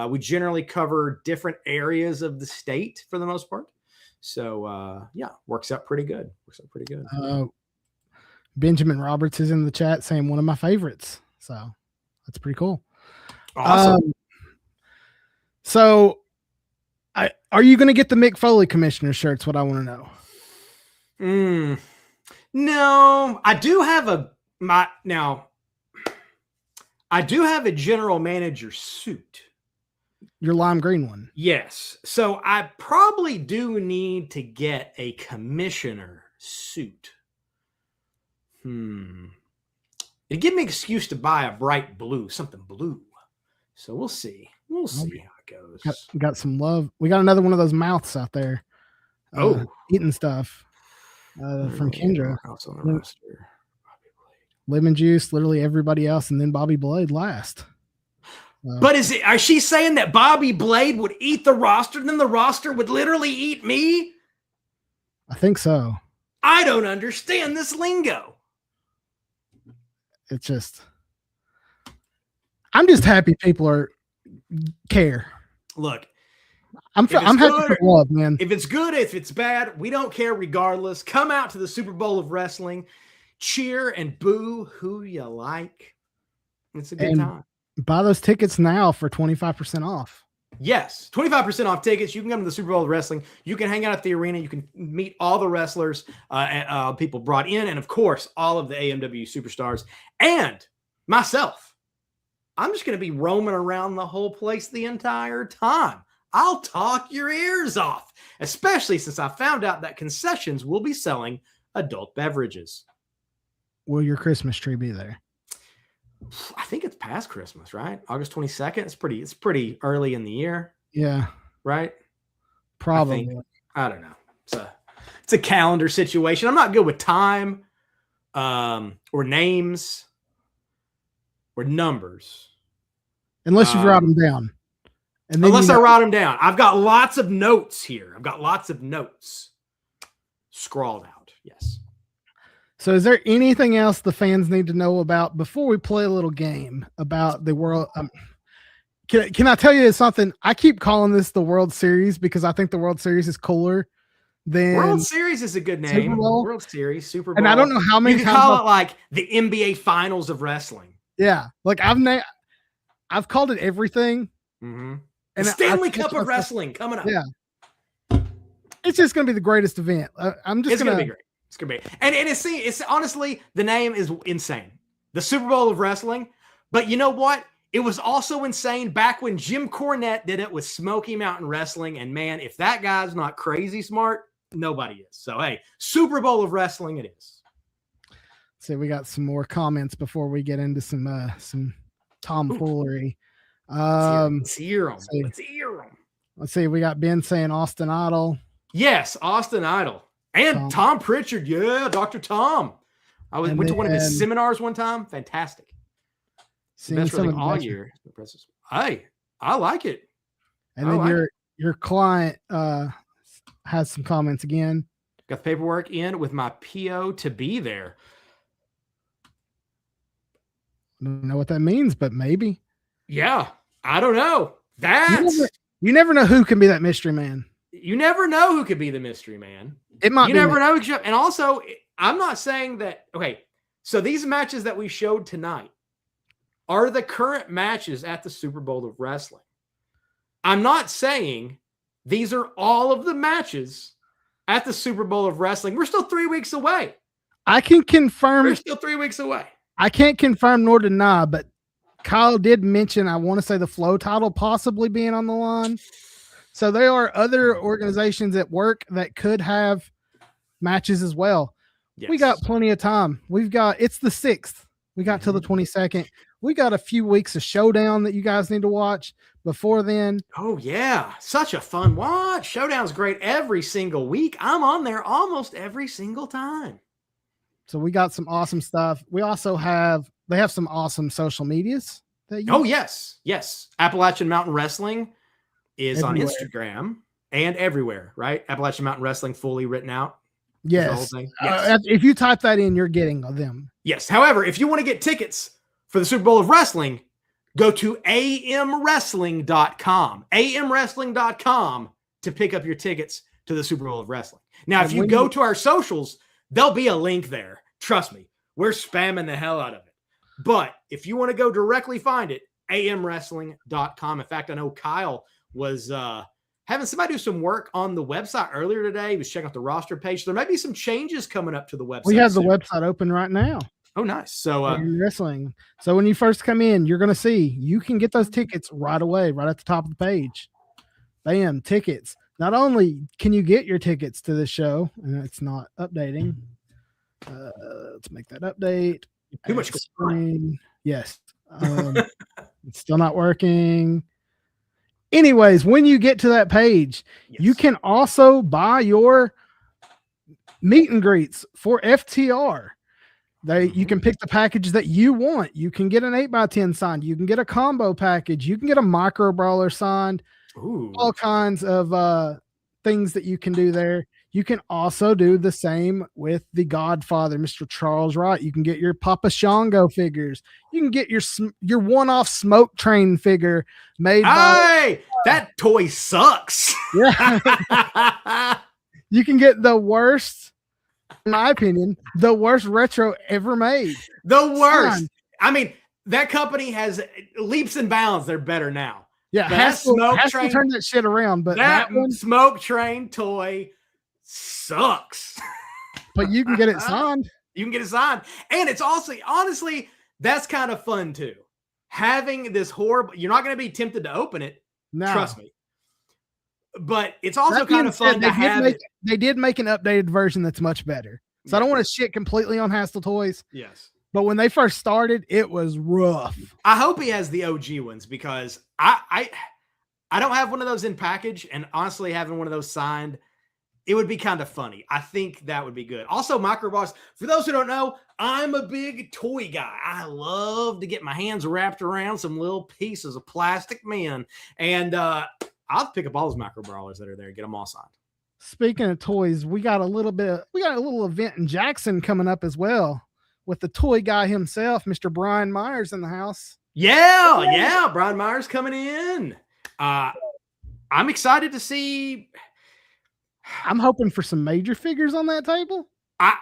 We generally cover different areas of the state for the most part, so works out pretty good. Benjamin Roberts is in the chat saying one of my favorites, so that's pretty cool. Awesome. So, are you going to get the Mick Foley commissioner shirts? What I want to know. No, I do have a general manager suit. Your lime green one. Yes. So I probably do need to get a commissioner suit. It'd give me an excuse to buy a bright blue, something blue. So we'll see. We'll see how it goes. Got some love. We got another one of those mouths out there. Eating stuff. From Kendra. Lemon Juice, literally everybody else, and then Bobby Blade last. But is she saying that Bobby Blade would eat the roster, and then the roster would literally eat me? I think so. I don't understand this lingo. It's just, I'm just happy people care. Look, I'm happy for love, man. If it's good, if it's bad, we don't care regardless. Come out to the Super Bowl of Wrestling, cheer and boo who you like. It's a good time. Buy those tickets now for 25% off. Yes, 25% off tickets. You can come to the Super Bowl of Wrestling. You can hang out at the arena. You can meet all the wrestlers, people brought in, and of course, all of the AMW superstars and myself. I'm just going to be roaming around the whole place the entire time. I'll talk your ears off, especially since I found out that concessions will be selling adult beverages. Will your Christmas tree be there? I think it's past Christmas, right? August 22nd. It's pretty early in the year. Yeah. Right? Probably. I don't know. It's a calendar situation. I'm not good with time or names or numbers. Unless you write them down. And then unless I write them down. I've got lots of notes here. Scrawled out. Yes. So is there anything else the fans need to know about before we play a little game about the world? Can I tell you something? I keep calling this the World Series because I think the World Series is cooler than World Series is a good name. World Series, Super Bowl. And I don't know how many you can call it like the NBA Finals of wrestling. Yeah. Like I've called it everything. Mm-hmm. And the Stanley Cup of wrestling coming up. Yeah. It's just going to be the greatest event. It's going to be great. It's going to be. And it's honestly, the name is insane. The Super Bowl of Wrestling. But you know what? It was also insane back when Jim Cornette did it with Smoky Mountain Wrestling. And man, if that guy's not crazy smart, nobody is. So, hey, Super Bowl of Wrestling it is. So we got some more comments before we get into some tomfoolery. Let's hear them. Let's see. We got Ben saying Austin Idol. Yes, Austin Idol. And Tom Pritchard. Yeah, Dr. Tom. I went to one of his seminars one time. Fantastic. Best wrestling all year. Hey, I like it. And then your client has some comments again. Got the paperwork in with my PO to be there. I don't know what that means, but maybe. Yeah, I don't know. You never know who can be that mystery man. You never know who could be the mystery man. It might. You never know. And also, I'm not saying that. Okay, so these matches that we showed tonight are the current matches at the Super Bowl of Wrestling. I'm not saying these are all of the matches at the Super Bowl of Wrestling. We're still 3 weeks away. I can confirm. We're still 3 weeks away. I can't confirm nor deny, but Kyle did mention, I want to say, the Flow title possibly being on the line. So there are other organizations at work that could have matches as well. Yes. We got plenty of time. It's the 6th. We got till the 22nd. We got a few weeks of Showdown that you guys need to watch before then. Oh, yeah. Such a fun watch. Showdown's great every single week. I'm on there almost every single time. So we got some awesome stuff. We also they have some awesome social medias. Yes. Appalachian Mountain Wrestling is everywhere. On Instagram and everywhere, right? Appalachian Mountain Wrestling fully written out. Yes. If you type that in, you're getting them. Yes. However, if you want to get tickets for the Super Bowl of Wrestling, go to amwrestling.com. amwrestling.com to pick up your tickets to the Super Bowl of Wrestling. Now, if you go to our socials, there'll be a link there. Trust me, we're spamming the hell out of it. But if you want to go directly find it, amwrestling.com. In fact, I know Kyle was having somebody do some work on the website earlier today. He was checking out the roster page. There might be some changes coming up to the website. We have the website open right now. Oh, nice. So wrestling. So when you first come in, you're going to see you can get those tickets right away, right at the top of the page. Bam, tickets. Not only can you get your tickets to the show, and it's not updating. Let's make that update. Too much screen. Yes. It's still not working. Anyways, when you get to that page, you can also buy your meet and greets for FTR. You can pick the package that you want. You can get an 8x10 signed. You can get a combo package. You can get a micro brawler signed. Ooh. All kinds of things that you can do there. You can also do the same with the Godfather, Mr. Charles Wright. You can get your Papa Shango figures. You can get your one-off Smoke Train figure made by... that toy sucks. Yeah. You can get the worst, in my opinion, the worst retro ever made. The worst. I mean, that company has leaps and bounds. They're better now. Yeah, Haskell turned that shit around, but that Smoke Train toy sucks. But you can get it signed. You can get it signed. And it's also, honestly, that's kind of fun too. Having this horrible, you're not going to be tempted to open it. No. Trust me. But it's also kind of fun to have it. They did make an updated version that's much better. So I don't want to shit completely on Haskell Toys. Yes. But when they first started, it was rough. I hope he has the OG ones because I don't have one of those in package, and honestly, having one of those signed, it would be kind of funny. I think that would be good. Also, Microboss, for those who don't know, I'm a big toy guy. I love to get my hands wrapped around some little pieces of plastic men, and I'll pick up all those micro brawlers that are there and get them all signed. Speaking of toys, we got a little event in Jackson coming up as well, with the toy guy himself, Mr. Brian Myers, in the house. Yeah. Brian Myers coming in. I'm excited to see. I'm hoping for some major figures on that table. I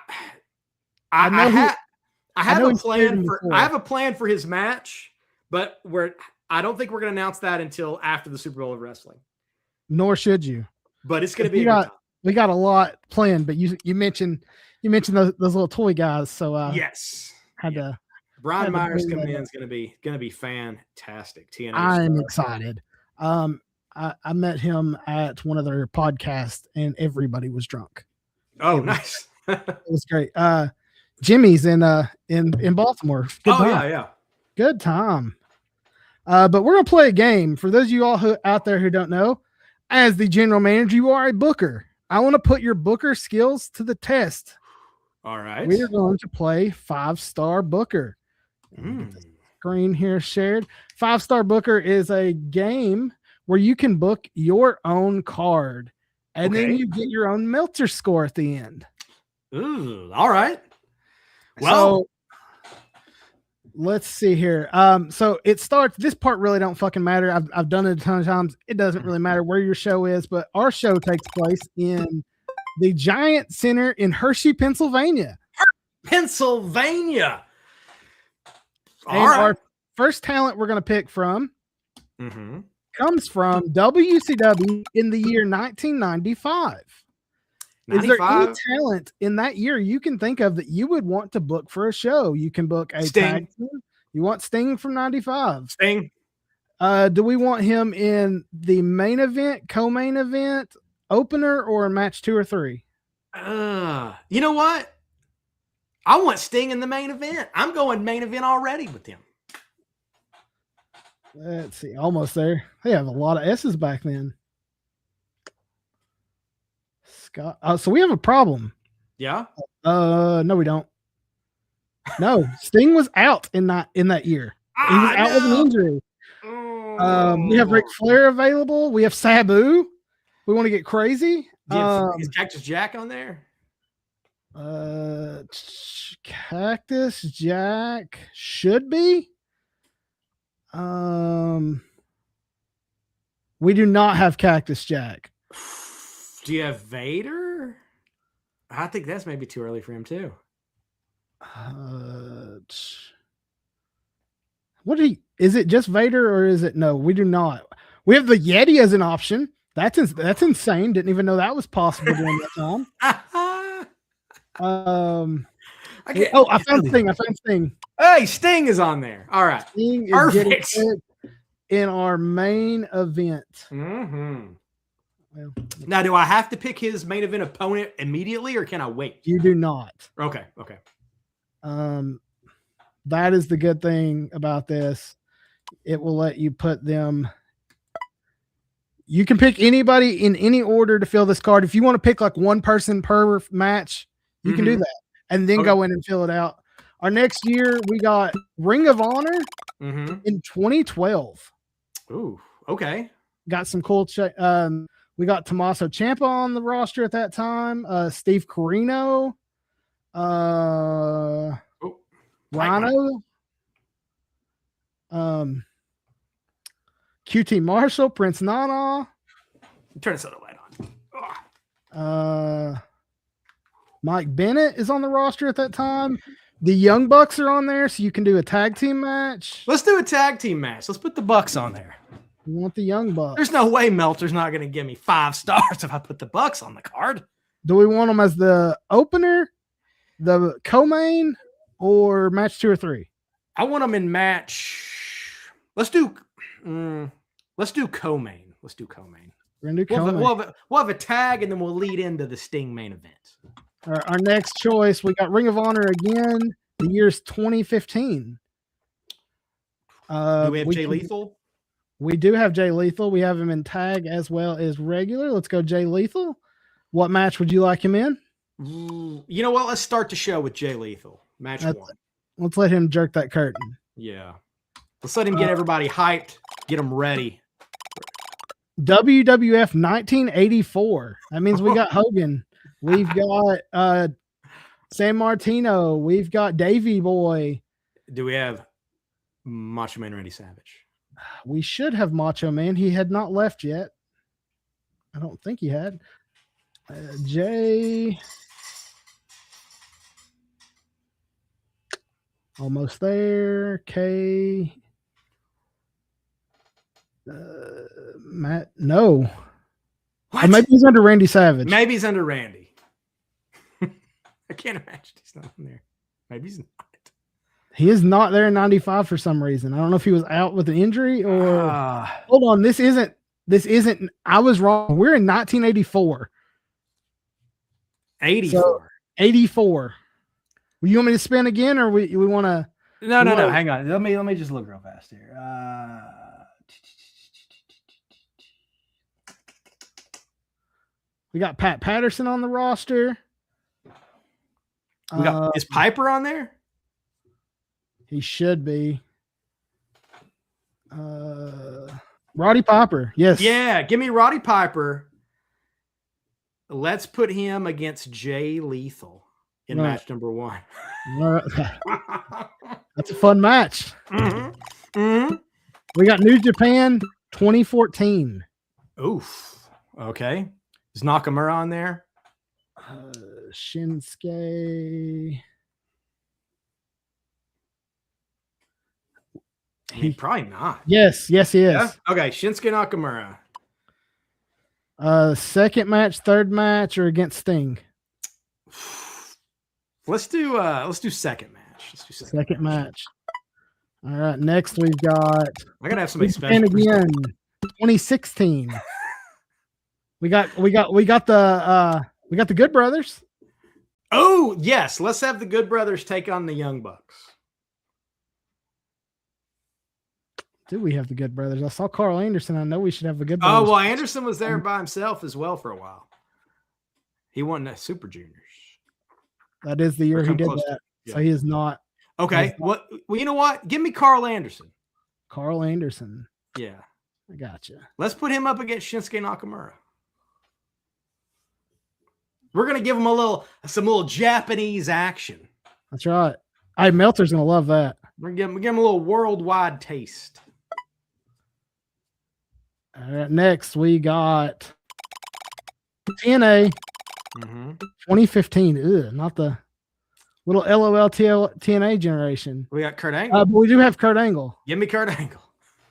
have a plan for his match, but I don't think we're going to announce that until after the Super Bowl of Wrestling. Nor should you. But it's going to be a good time. We got a lot planned, but you mentioned those little toy guys, so yes, Brian Myers coming in is going to be fantastic. TNA. I'm excited. I met him at one of their podcasts, and everybody was drunk. Oh, nice! It was great. Jimmy's in Baltimore. Good time. Yeah. Good time. But we're gonna play a game for those of you all out there who don't know. As the general manager, you are a booker. I want to put your booker skills to the test. All right. We are going to play 5-Star Booker. Screen here shared. 5-Star Booker is a game where you can book your own card, and then you get your own Meltzer score at the end. Ooh, all right. Well, let's see here. So it starts. This part really don't fucking matter. I've done it a ton of times. It doesn't really matter where your show is, but our show takes place in the Giant Center in Hershey, Pennsylvania. Pennsylvania. And our first talent we're going to pick from comes from WCW in the year 1995. Is there any 95. talent in that year you can think of that you would want to book for a show? You can book a Sting. tag team. You want Sting from 95. Sting. Do we want him in the main event, co-main event, opener, or match 2 or 3? You know what? I want Sting in the main event. I'm going main event already with him. Let's see. Almost there. They have a lot of S's back then. Scott. So we have a problem. Yeah. No, we don't. No, Sting was out in that year. He was out with an injury. We have Ric Flair available. We have Sabu. We want to get crazy. Is Cactus Jack on there? Cactus Jack should be. We do not have Cactus Jack. Do you have Vader? I think that's maybe too early for him too. Is it just Vader or is it no? We do not. We have the Yeti as an option. That's insane. Didn't even know that was possible during that time. I found Sting. Hey, Sting is on there. All right. Sting is Perfect. getting in our main event. Mm-hmm. Well, now, do I have to pick his main event opponent immediately, or can I wait? You do not. Okay. That is the good thing about this. It will let you put them. You can pick anybody in any order to fill this card. If you want to pick like one person per match, you can do that and then go in and fill it out. Our next year, we got Ring of Honor in 2012. Ooh, okay. Got some cool. We got Tommaso Ciampa on the roster at that time. Steve Corino. Rhino. QT Marshall, Prince Nana. Turn this other light on. Mike Bennett is on the roster at that time. The Young Bucks are on there, so you can do a tag team match. Let's do a tag team match. Let's put the Bucks on there. You want the Young Bucks? There's no way Meltzer's not going to give me 5 stars if I put the Bucks on the card. Do we want them as the opener, the co-main, or match 2 or 3? I want them in match. Let's do co-main. Let's do co-main. We're gonna do co-main. We'll have a tag, and then we'll lead into the Sting main event. Our next choice, we got Ring of Honor again. The year's 2015. Do we have Jay Lethal? We do have Jay Lethal. We have him in tag as well as regular. Let's go Jay Lethal. What match would you like him in? You know what? Let's start the show with Jay Lethal. Match 1. Let's let him jerk that curtain. Yeah. Let's let him get everybody hyped, get them ready. WWF 1984. That means we got Hogan. We've got San Martino. We've got Davey Boy. Do we have Macho Man Randy Savage? We should have Macho Man. He had not left yet. I don't think he had. Jay. Almost there. K. Matt. No. Maybe he's under Randy Savage. Maybe he's under Randy. I can't imagine he's not in there. Maybe he's not. He is not there in 95 for some reason. I don't know if he was out with an injury or hold on. This isn't, I was wrong. We're in 1984. 84. So, 84. You want me to spin again or we want to? No. Hang on. Let me just look real fast here. We got Pat Patterson on the roster. We got is Piper on there? He should be. Roddy Piper. Yes. Yeah, give me Roddy Piper. Let's put him against Jay Lethal in match number 1. That's a fun match. We got New Japan 2014. Oof. Okay. Is Nakamura on there? Shinsuke. Probably not. Yes, he is. Yeah? Okay, Shinsuke Nakamura. Second match, third match, or against Sting? Let's do second match. Let's do Second match. All right. Next, we've got. I gotta have somebody And special. again, 2016. We got the Good Brothers. Oh yes, let's have the Good Brothers take on the Young Bucks. Do we have the Good Brothers? I saw Carl Anderson. I know we should have the Good Brothers. Oh well, Anderson was there by himself as well for a while. He won the Super Juniors. That is the year he did that. Yeah. So he is not. Okay. Well, you know what? Give me Carl Anderson. Carl Anderson. Yeah. I gotcha. Let's put him up against Shinsuke Nakamura. We're gonna give him some little Japanese action. That's right. Meltzer's gonna love that. We're gonna give him a little worldwide taste. All right, next we got TNA 2015. Ugh, not the little LOL TNA generation. We got Kurt Angle. But we do have Kurt Angle. Give me Kurt Angle.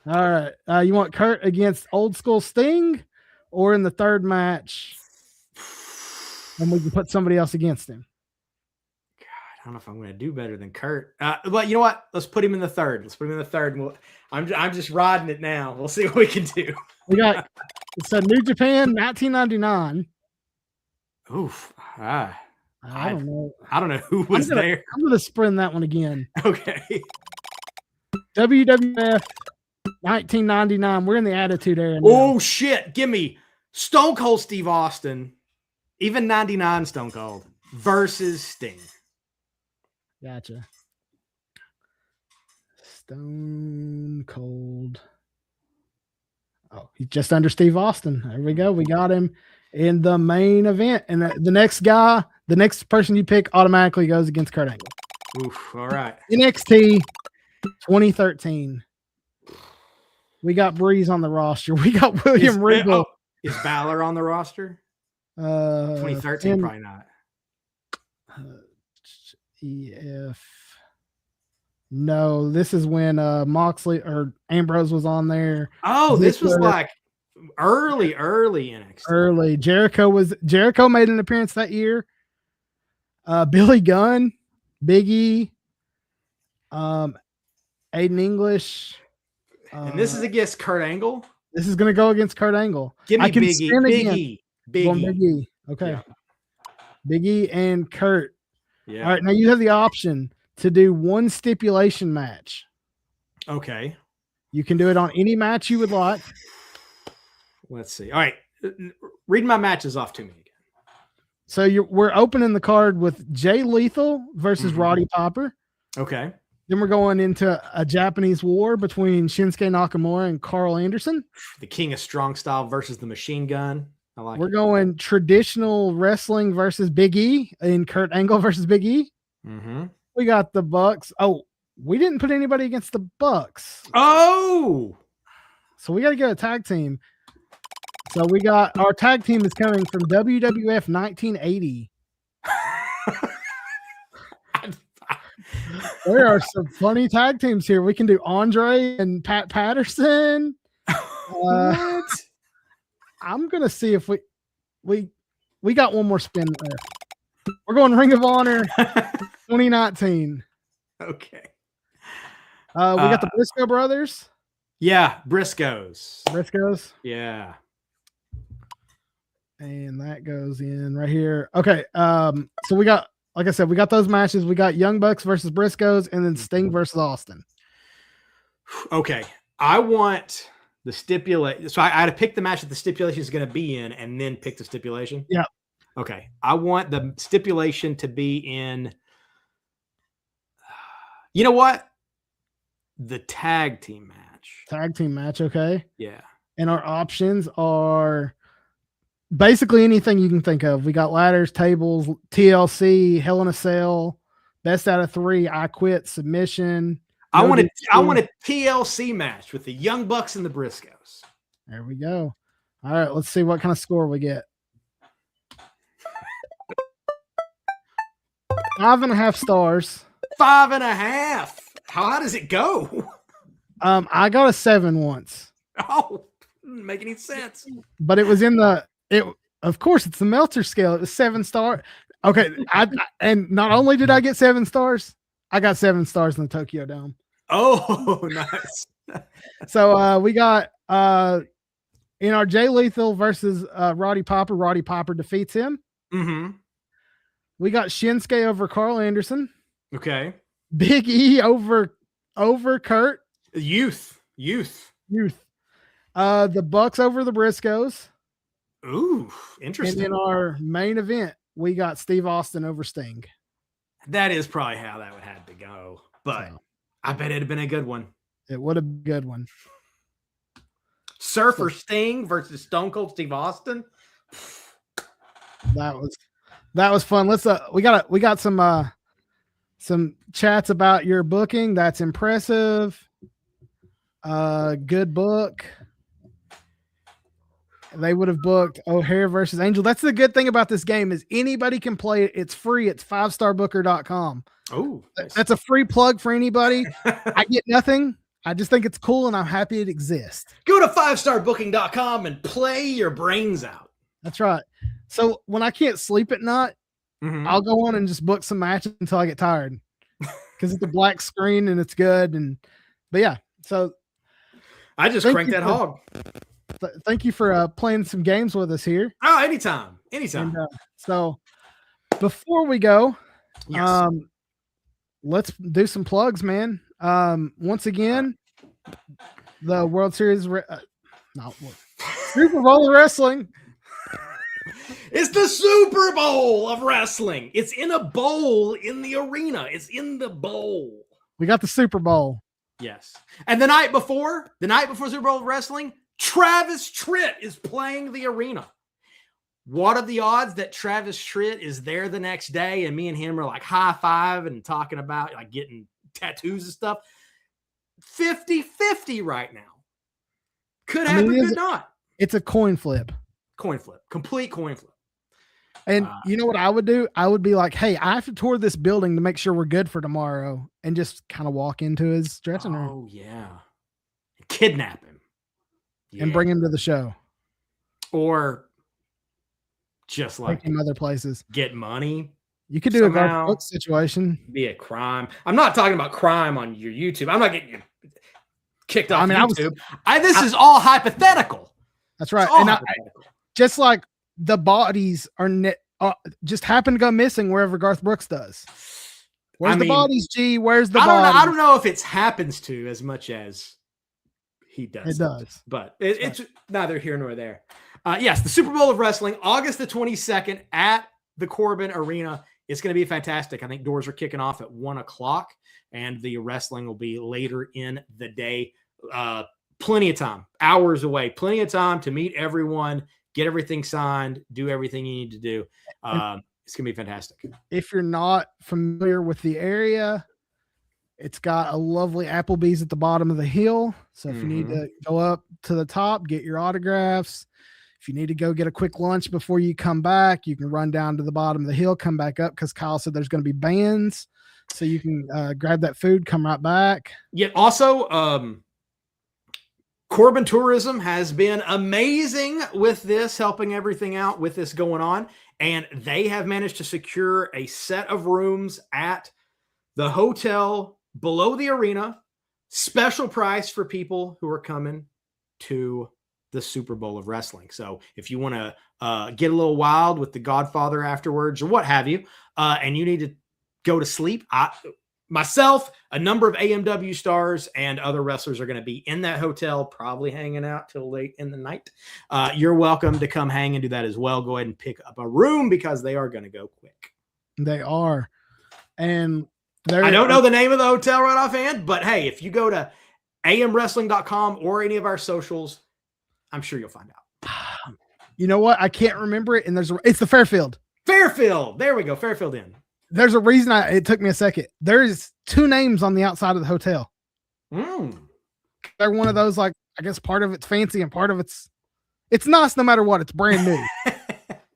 All right. You want Kurt against old school Sting, or in the third match, and we can put somebody else against him? God, I don't know if I'm going to do better than Kurt. But you know what? Let's put him in the third. I'm just riding it now. We'll see what we can do. We got New Japan 1999. Oof. I don't know. I don't know who was there. I'm going to sprint that one again. Okay. WWF 1999. We're in the Attitude Era now. Oh, shit. Give me Stone Cold Steve Austin, even 99 Stone Cold, versus Sting. Gotcha. Stone Cold. Oh, he's just under Steve Austin. There we go. We got him in the main event. And the next person you pick automatically goes against Kurt Angle. Oof. All right. NXT 2013. We got Breeze on the roster. We got William Regal. Is Balor on the roster? 2013, probably not. No, this is when Moxley or Ambrose was on there. Oh, this was like early NXT. Early. Jericho made an appearance that year. Billy Gunn, Big E, Aiden English. And this is against Kurt Angle? This is going to go against Kurt Angle. Give me Big E. Big E. Okay. Yeah. Big E and Kurt. Yeah. All right. Now you have the option to do one stipulation match. Okay. You can do it on any match you would like. Let's see. All right. Read my matches off to me again. So we're opening the card with Jay Lethal versus Roddy Piper. Okay. Then we're going into a Japanese war between Shinsuke Nakamura and Carl Anderson. The King of Strong Style versus the Machine Gun. I like We're going traditional wrestling versus Big E and Kurt Angle versus Big E. Mm-hmm. We got the Bucks. Oh, we didn't put anybody against the Bucks. Oh! So we got to get a tag team. So we got our tag team is coming from WWF 1980. There are some funny tag teams here. We can do Andre and Pat Patterson. What? I'm gonna see if we got one more spin left. We're going Ring of Honor 2019. Okay. We got the Briscoe brothers. Yeah, Briscoes. Yeah. And that goes in right here. Okay. So we got, like I said, we got those matches. We got Young Bucks versus Briscoes, and then Sting versus Austin. Okay. I want the stipulation. So I had to pick the match that the stipulation is going to be in and then pick the stipulation. Yeah. Okay. I want the stipulation to be in, you know what? The tag team match. Tag team match. Okay. Yeah. And our options are basically anything you can think of. We got ladders, tables, TLC, Hell in a Cell, best out of 3, I Quit, submission. I want a TLC match with the Young Bucks and the Briscoes. There we go. All right, let's see what kind of score we get. 5.5 stars. 5.5. How does it go? I got a 7 once. Oh, doesn't make any sense. But it was in the Of course, it's the Meltzer scale. It was 7 star. Okay, and not only did I get 7 stars, I got 7 stars in the Tokyo Dome. Oh, nice. So we got in our Jay Lethal versus Roddy Piper. Roddy Piper defeats him. Mm-hmm. We got Shinsuke over Carl Anderson. Okay. Big E over Kurt. Youth. The Bucks over the Briscoes. Ooh, interesting. And in our main event, we got Steve Austin over Sting. That is probably how that would have to go, but I bet it'd have been a good one. It would have been a good one. Surfer Sting versus Stone Cold Steve Austin. That was fun. Let's we got some chats about your booking. That's impressive. Good book. They would have booked O'Hare versus Angel. That's the good thing about this game is anybody can play it. It's free. It's 5starbooker.com. Oh, nice. That's a free plug for anybody. I get nothing. I just think it's cool and I'm happy it exists. Go to 5starbooking.com and play your brains out. That's right. So when I can't sleep at night, I'll go on and just book some matches until I get tired because it's a black screen and it's good. But yeah, so I just cranked that hog. Thank you for playing some games with us here. Oh, anytime. And, so before we go, let's do some plugs, man. Once again, the World Series, Super Bowl of Wrestling. It's the Super Bowl of wrestling. It's in a bowl in the arena. It's in the bowl. We got the Super Bowl. Yes. And the night before Super Bowl of wrestling, Travis Tritt is playing the arena. What are the odds that Travis Tritt is there the next day and me and him are like high-five and talking about like getting tattoos and stuff? 50-50 right now. Could happen, could not. It's a coin flip. Complete coin flip. And you know what I would do? I would be like, hey, I have to tour this building to make sure we're good for tomorrow and just kind of walk into his dressing room. Oh, yeah. Kidnap him. And bring him to the show. Or just like take him other places. Get money. You could do a Garth Brooks situation. Be a crime. I'm not talking about crime on your YouTube. I'm not getting you kicked off YouTube. This is all hypothetical. That's right. And just like the bodies are just happen to go missing wherever Garth Brooks does. Where's the bodies, G? Where's the bodies? I don't know if it happens to as much as he does. It does. But it's neither here nor there. Yes, the Super Bowl of Wrestling, August the 22nd at the Corbin Arena. It's going to be fantastic. I think doors are kicking off at 1:00 and the wrestling will be later in the day. Plenty of time, hours away, plenty of time to meet everyone, get everything signed, do everything you need to do. It's going to be fantastic. If you're not familiar with the area, it's got a lovely Applebee's at the bottom of the hill. So if you need to go up to the top, get your autographs. If you need to go get a quick lunch before you come back, you can run down to the bottom of the hill, come back up because Kyle said there's going to be bands. So you can grab that food, come right back. Yeah. Also, Corbin Tourism has been amazing with this, helping everything out with this going on. And they have managed to secure a set of rooms at the hotel below the arena. Special price for people who are coming to the Super Bowl of Wrestling. So if you want to get a little wild with the Godfather afterwards or what have you, and you need to go to sleep, myself, a number of AMW stars and other wrestlers are going to be in that hotel, probably hanging out till late in the night. You're welcome to come hang and do that as well. Go ahead and pick up a room because they are going to go quick. They are. And I don't know the name of the hotel right offhand, but hey, if you go to amwrestling.com or any of our socials, I'm sure you'll find out. You know what? I can't remember it. And it's the Fairfield. Fairfield. There we go. Fairfield Inn. There's a reason it took me a second. There's 2 names on the outside of the hotel. They're one of those, like, I guess part of it's fancy and part of it's nice no matter what. It's brand new.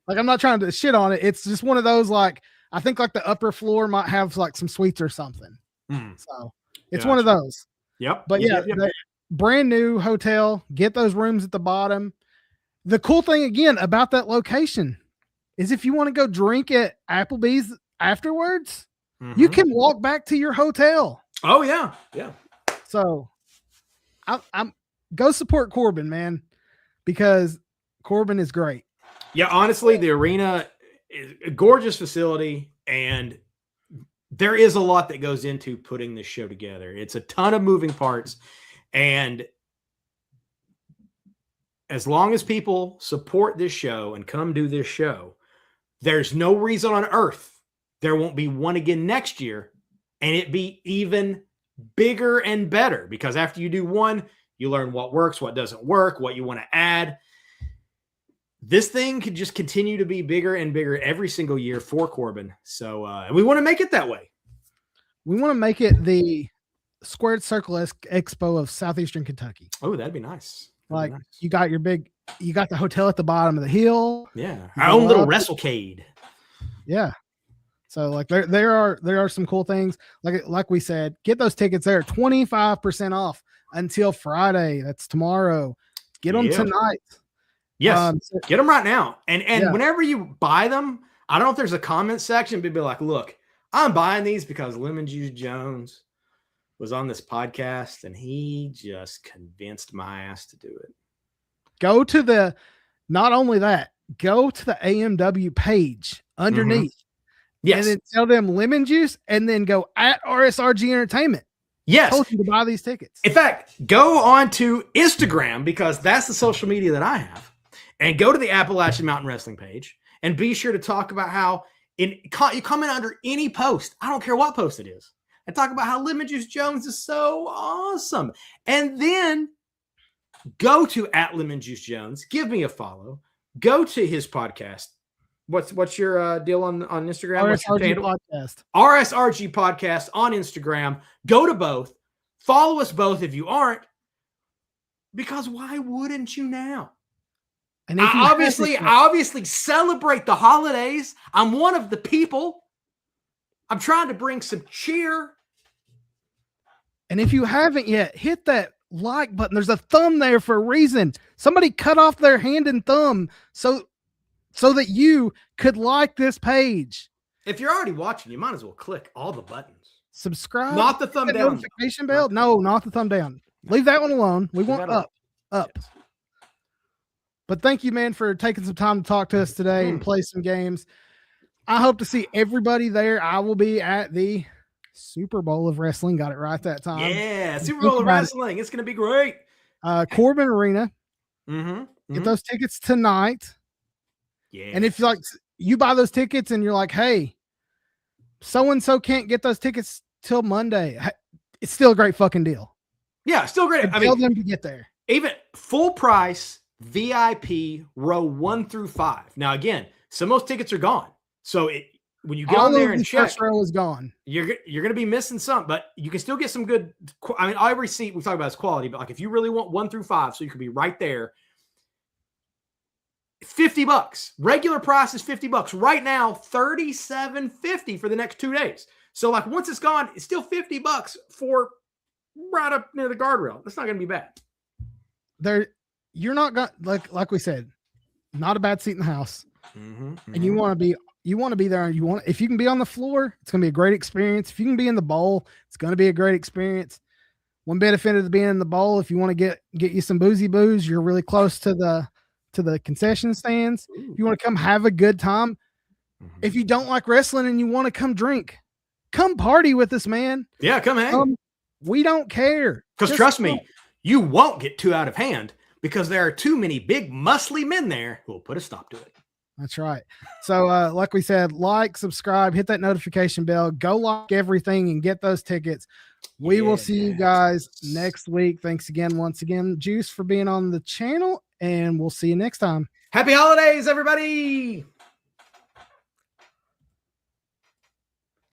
Like, I'm not trying to shit on it. It's just one of those, like, I think like the upper floor might have like some suites or something. So it's one of those. Yep. But brand new hotel, get those rooms at the bottom. the cool thing again about that location is if you want to go drink at Applebee's afterwards, you can walk back to your hotel. Oh yeah. Yeah. So I'm go support Corbin, man, because Corbin is great. Yeah, honestly, the arena is a gorgeous facility, and there is a lot that goes into putting this show together. It's a ton of moving parts, and as long as people support this show and come do this show, there's no reason on earth there won't be one again next year, and it be even bigger and better, because after you do one, you learn what works, what doesn't work, what you want to add. This thing could just continue to be bigger and bigger every single year for Corbin. So and we want to make it that way. We want to make it the Squared Circle Expo of Southeastern Kentucky. Oh, that'd be nice. Like you got the hotel at the bottom of the hill. Yeah. Our own little WrestleCade. Yeah. So like there are some cool things. Like we said, get those tickets there. 25% off until Friday. That's tomorrow. Get them tonight. Yes. Get them right now. And whenever you buy them, I don't know if there's a comment section, but be like, look, I'm buying these because Lemon Juice Jones was on this podcast and he just convinced my ass to do it. Not only that, go to the AMW page underneath. Yes. And then tell them Lemon Juice and then go at RSRG Entertainment. Yes. Told you to buy these tickets. In fact, go on to Instagram, because that's the social media that I have, and go to the Appalachian Mountain Wrestling page and be sure to talk about how you comment under any post. I don't care what post it is, and talk about how Lemon Juice Jones is so awesome. And then go to @LemonJuiceJones, give me a follow, go to his podcast. What's your deal on Instagram? RSRG Podcast. RSRG Podcast on Instagram. Go to both. Follow us both if you aren't, because why wouldn't you now? And I obviously celebrate the holidays. I'm one of the people. I'm trying to bring some cheer. And if you haven't yet, hit that like button. There's a thumb there for a reason. Somebody cut off their hand and thumb so that you could like this page. If you're already watching, you might as well click all the buttons. Subscribe. Not the thumb down. Notification bell. No, not the thumb down. Leave that one alone. We want up. Yes. But thank you, man, for taking some time to talk to us today and play some games. I hope to see everybody there. I will be at the Super Bowl of Wrestling. Got it right that time. Yeah, Super Bowl of Wrestling. It's going to be great. Corbin Arena. Get those tickets tonight. Yeah. And if you buy those tickets and you're like, hey, so-and-so can't get those tickets till Monday, it's still a great fucking deal. Yeah, still great. Tell them to get there. Even full price VIP row 1 through 5. Now, again, some of those tickets are gone. So when you get on there and check, first row is gone. You're going to be missing some, but you can still get some good. I mean, every seat we talk about is quality, but like if you really want 1 through 5, so you could be right there. $50. Regular price is $50. Right now, $37.50 for the next 2 days. So like once it's gone, it's still $50 for right up near the guardrail. That's not going to be bad. You're not going like we said, not a bad seat in the house. And you want to be there, and if you can be on the floor, it's going to be a great experience. If you can be in the bowl, it's going to be a great experience. One benefit of being in the bowl, if you want to get you some boozy booze, you're really close to the concession stands. If you want to come have a good time, if you don't like wrestling and you want to come drink, come party with us, man. Yeah, come hang. We don't care. Because trust me, you won't get too out of hand, because there are too many big muscly men there who will put a stop to it. That's right. So like we said, like, subscribe, hit that notification bell, go like everything and get those tickets. We will see you guys next week. Thanks again, once again, Juice, for being on the channel, and we'll see you next time. Happy holidays, everybody.